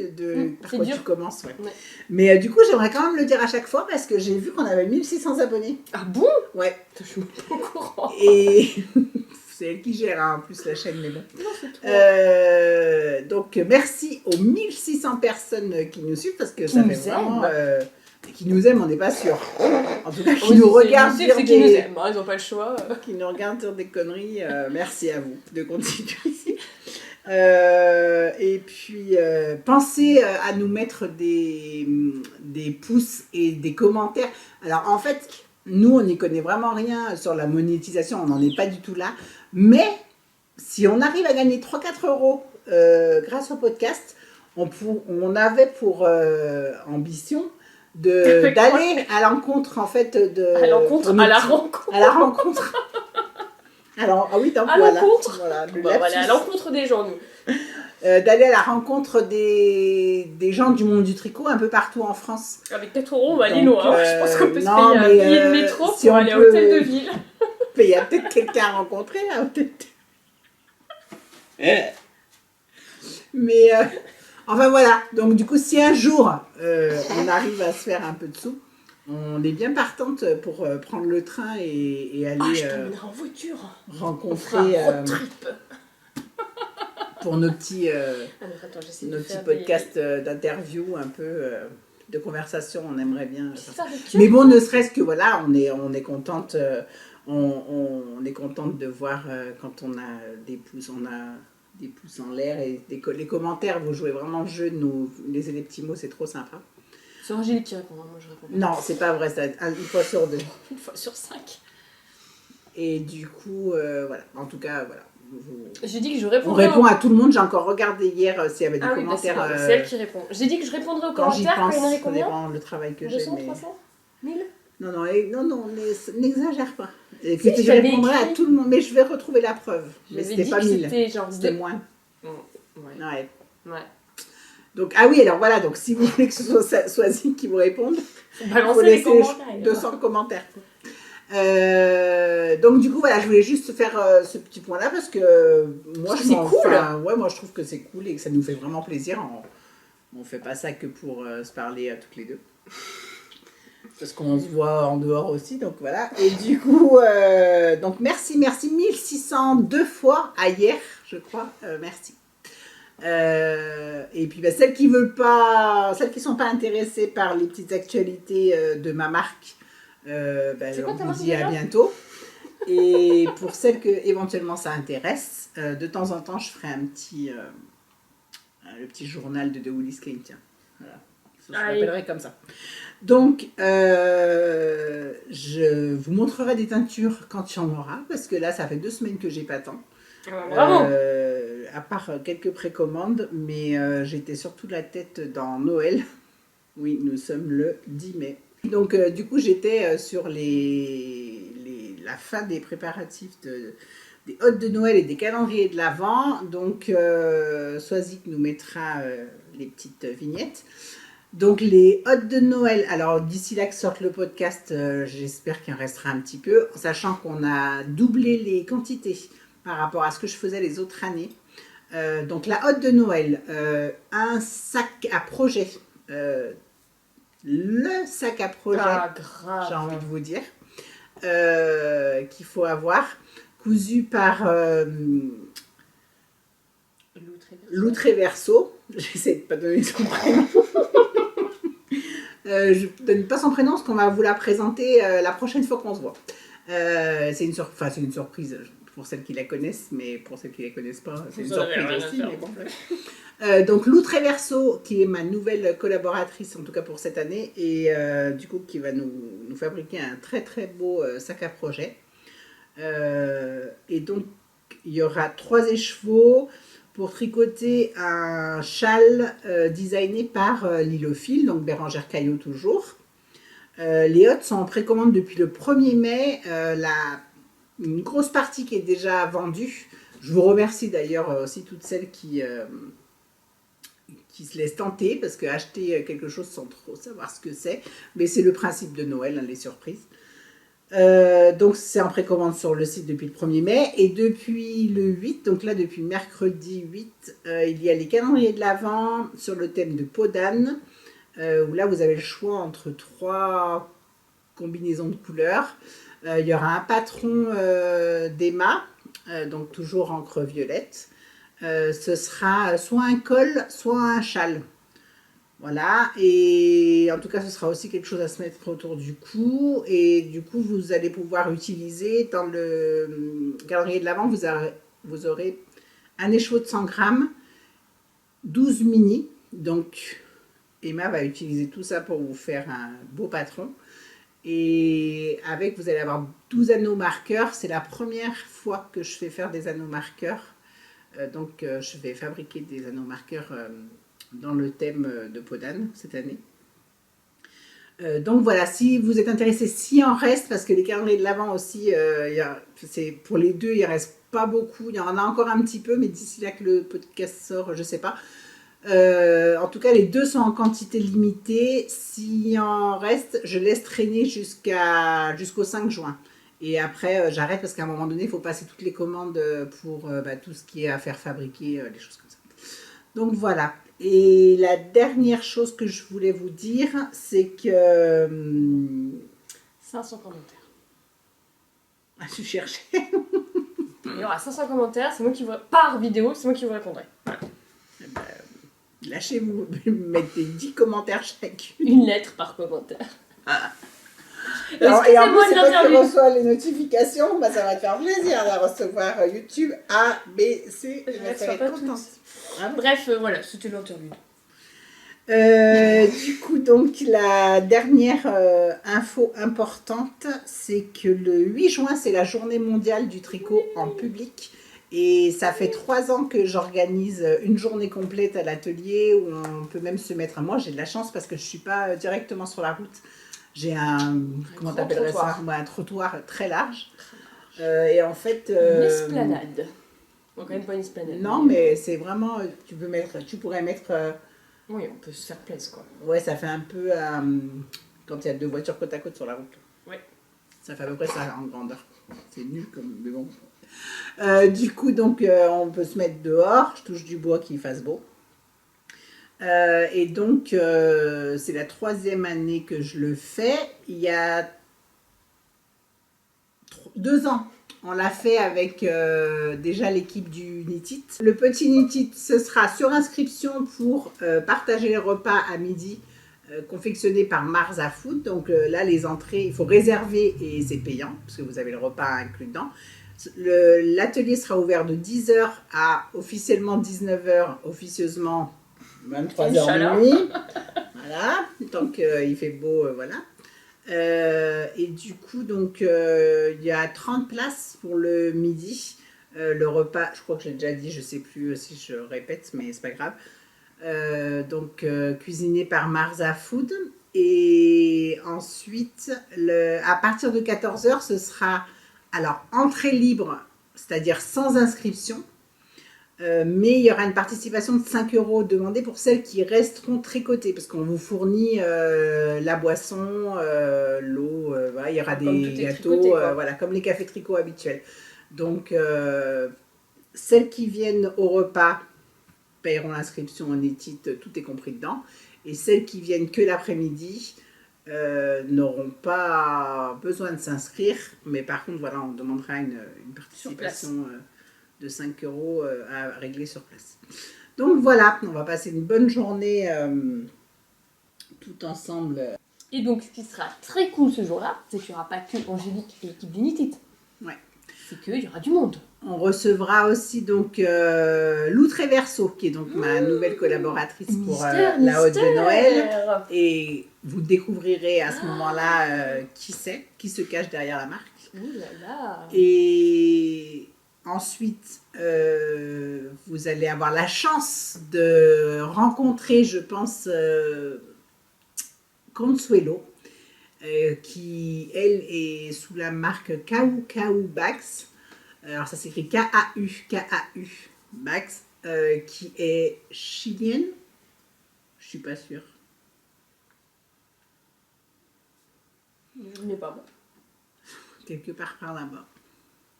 par c'est quoi dur. tu commences, ouais. Ouais. Mais du coup, j'aimerais quand même le dire à chaque fois parce que j'ai vu qu'on avait 1600 abonnés. Ah bon? Ouais. Je suis même pas au courant. Et c'est elle qui gère en plus la chaîne, mais bon. Non, c'est toi. Donc merci aux 1600 personnes qui nous suivent parce que Qui ça nous fait vraiment aiment. qui nous aiment, on n'est pas sûr. En tout cas, qui Oui, nous c'est- regardent c'est dire qui nous des aiment, hein, ils n'ont pas le choix. qui nous regardent dire des conneries. Merci à vous de continuer ici. Et puis pensez à nous mettre des pouces et des commentaires. Alors en fait, nous on n'y connaît vraiment rien sur la monétisation, on n'en est pas du tout là. Mais si on arrive à gagner 3-4 euros grâce au podcast, on avait pour ambition d'aller à l'encontre en fait de À l'encontre, pour nos à la petits- rencontre. à la rencontre. Alors ah oui donc À voilà, l'encontre. voilà le Bah, voilà, à lapsus. l'encontre des gens, nous. d'aller à la rencontre des gens du monde du tricot un peu partout en France. Avec 4 euros, on va aller loin. Je pense qu'on peut se payer un billet de métro si pour aller à l'hôtel de ville. Il y a peut-être quelqu'un à rencontrer, là, peut-être. Mais enfin voilà, donc du coup si un jour on arrive à se faire un peu de sous, on est bien partante pour prendre le train et aller je t'emmènerai en voiture. rencontrer un road trip. pour nos petits, attends, nos petits podcasts d'interview un peu de conversation, on aimerait bien mais bon, ne serait-ce que voilà, on est contente on est contente de voir quand on a des pouces en l'air et les commentaires, vous jouez vraiment le jeu de nous laisser des petits mots, c'est trop sympa. C'est Angélique qui répond, moi je réponds. Non, c'est pas vrai, c'est une fois sur 2. Une fois sur 5. Et du coup, voilà, en tout cas, voilà. J'ai dit que je répondrais. On répond à tout le monde, j'ai encore regardé hier s'il y avait des commentaires. Bah c'est elle qui répond. J'ai dit que je répondrais aux commentaires quand il y en avait combien ? Ça dépend le travail que j'ai. 200, 300 1000 ? Non, n'exagère pas. Et si, je répondrai à tout le monde, mais je vais retrouver la preuve. Mais c'était pas 1000. C'était moins. Ouais. Donc, ah oui, alors voilà, donc si vous voulez que ce soit Soisy qui vous réponde, il faut laisser 200 commentaires. Donc du coup, voilà, je voulais juste faire ce petit point-là parce que moi, je trouve que c'est cool et que ça nous fait vraiment plaisir. On fait pas ça que pour se parler toutes les deux. Parce qu'on se voit en dehors aussi, donc voilà. Et du coup, donc merci 1602 fois à hier, je crois. Merci. Et puis celles qui sont pas intéressées par les petites actualités de ma marque, on vous dit à bientôt. Et pour celles que éventuellement ça intéresse, de temps en temps je ferai le petit journal de Woolies Kane, tiens. Voilà. Je l'appellerai comme ça. Donc, je vous montrerai des teintures quand il y en aura, parce que là, ça fait 2 semaines que j'ai pas tant. À part quelques précommandes, mais j'étais surtout la tête dans Noël. Oui, nous sommes le 10 mai. Donc, du coup, j'étais sur la fin des préparatifs des hôtes de Noël et des calendriers de l'Avent. Donc, Soisy nous mettra les petites vignettes. Donc les hôtes de Noël, alors d'ici là que sorte le podcast, j'espère qu'il en restera un petit peu, sachant qu'on a doublé les quantités par rapport à ce que je faisais les autres années. Donc la hotte de Noël, un sac à projet, le sac à projet, j'ai envie de vous dire, qu'il faut avoir, cousu par Lou Tréverso, j'essaie de ne pas donner son prénom. Je ne donne pas son prénom parce qu'on va vous la présenter la prochaine fois qu'on se voit. C'est une surprise pour celles qui la connaissent, mais pour celles qui ne la connaissent pas, c'est une surprise aussi. Mais bon, donc Lou Tréverso, qui est ma nouvelle collaboratrice, en tout cas pour cette année, et du coup qui va nous fabriquer un très très beau sac à projet. Et donc il y aura 3 écheveaux pour tricoter un châle designé par Lilophile, donc Bérangère Caillot toujours. Les hottes sont en précommande depuis le 1er mai. Une grosse partie qui est déjà vendue. Je vous remercie d'ailleurs aussi toutes celles qui se laissent tenter, parce que acheter quelque chose sans trop savoir ce que c'est, mais c'est le principe de Noël, hein, les surprises. Donc c'est en précommande sur le site depuis le 1er mai et depuis le 8, donc là depuis mercredi 8, il y a les calendriers de l'Avent sur le thème de peau d'âne, où là vous avez le choix entre 3 combinaisons de couleurs. Il y aura un patron d'Emma, donc toujours encre violette. Ce sera soit un col, soit un châle. Voilà, et en tout cas, ce sera aussi quelque chose à se mettre autour du cou. Et du coup, vous allez pouvoir utiliser dans le calendrier de l'Avent, vous aurez un écheveau de 100 grammes, 12 mini. Donc, Emma va utiliser tout ça pour vous faire un beau patron. Et avec, vous allez avoir 12 anneaux marqueurs. C'est la première fois que je fais faire des anneaux marqueurs. Donc, je vais fabriquer des anneaux marqueurs dans le thème de peau d'âne cette année. Donc voilà, si vous êtes intéressé, s'il en reste, parce que les calendriers de l'Avent aussi, c'est pour les deux, il reste pas beaucoup. Il y en a encore un petit peu, mais d'ici là que le podcast sort, je sais pas. En tout cas, les 2 sont en quantité limitée. S'il en reste, je laisse traîner jusqu'au 5 juin. Et après, j'arrête parce qu'à un moment donné, il faut passer toutes les commandes pour tout ce qui est à faire fabriquer, les choses comme ça. Donc voilà. Et la dernière chose que je voulais vous dire, c'est que... 500 commentaires. Ah, tu cherchais. Il y aura 500 commentaires, c'est moi qui vous... par vidéo, c'est moi qui vous répondrai. Voilà. Lâchez-vous, mettez 10 commentaires chacune. Une lettre par commentaire. Alors, et en plus, c'est toi qui l'interview. reçois les notifications, ça va te faire plaisir de recevoir YouTube A, B, C. Je Tu ne vas reçois être pas contente. toutes. Bref, voilà, c'était l'interview. Du coup, donc, la dernière info importante, c'est que le 8 juin, c'est la journée mondiale du tricot en public. Et ça fait 3 ans que j'organise une journée complète à l'atelier où on peut même se mettre. Moi, j'ai de la chance parce que je ne suis pas directement sur la route. J'ai comment t'appellerais ça ? Un trottoir très large. Et en fait. Une esplanade. Bon, quand même pas une esplanade. Non, mais c'est vraiment. Tu pourrais mettre. Oui, on peut se faire plaisir, quoi. Ouais, ça fait un peu quand il y a 2 voitures côte à côte sur la route. Ouais. Ça fait à peu près ça en grandeur. C'est nul comme. Mais bon. Du coup, donc, on peut se mettre dehors. Je touche du bois qu'il fasse beau. Et donc, c'est la 3e année que je le fais. Il y a 2 ans, on l'a fait avec déjà l'équipe du Knit It. Le petit Knit It, ce sera sur inscription pour partager les repas à midi confectionnés par Marza Food. Donc là, les entrées, il faut réserver et c'est payant parce que vous avez le repas inclus dedans. L'atelier sera ouvert de 10h à officiellement 19h, officieusement 23h minuit. Voilà, tant qu'il fait beau, voilà. Et du coup, donc, il y a 30 places pour le midi. Le repas, je crois que j'ai déjà dit, je ne sais plus si je répète, mais c'est pas grave. Donc, cuisiné par Marza Food. Et ensuite, à partir de 14h, ce sera alors entrée libre, c'est-à-dire sans inscription. Mais il y aura une participation de 5 € demandée pour celles qui resteront tricotées, parce qu'on vous fournit la boisson, l'eau, voilà, il y aura des gâteaux, voilà, comme les cafés tricot habituels. Donc, celles qui viennent au repas paieront l'inscription en Knit It, tout est compris dedans. Et celles qui viennent que l'après-midi n'auront pas besoin de s'inscrire, mais par contre, voilà, on demandera une participation de 5 € à régler sur place. Donc voilà, on va passer une bonne journée tout ensemble. Et donc, ce qui sera très cool ce jour-là, c'est qu'il n'y aura pas que Angélique et l'équipe du Knit It. Ouais. C'est qu'il y aura du monde. On recevra aussi donc Lou Tréverso, qui est donc ma nouvelle collaboratrice pour la Haute de Noël. Et vous découvrirez à ce moment-là qui c'est, qui se cache derrière la marque. Ouh là là. Et ensuite, vous allez avoir la chance de rencontrer, je pense, Consuelo, qui, elle, est sous la marque Kau Kau Bags. Alors, ça s'écrit K-A-U, Bags, qui est chilienne. Je suis pas sûre. Je n'ai pas moi. Quelque part par là-bas.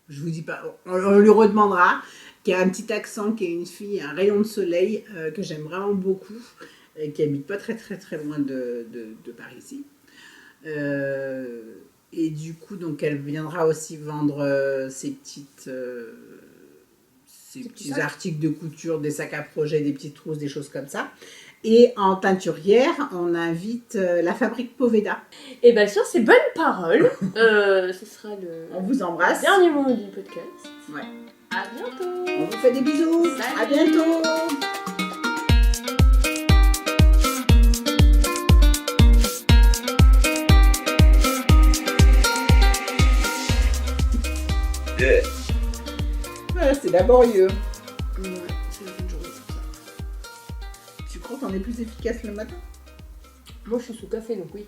Je vous dis pas, on lui redemandera, qui a un petit accent, qui est une fille, un rayon de soleil, que j'aime vraiment beaucoup, et qui habite pas très très très loin de par ici. Et du coup, donc, elle viendra aussi vendre ses petits articles de couture, des sacs à projet, des petites trousses, des choses comme ça. Et en teinturière, on invite la fabrique Poveda. Et bien sur ces bonnes paroles, ce sera On vous embrasse. le dernier moment du podcast. Ouais. À bientôt. On vous fait des bisous. Salut. À bientôt. Voilà, c'est laborieux. Ouais, c'est une journée comme ça. Tu crois qu'on est plus efficace le matin ? Moi je suis sous café donc oui.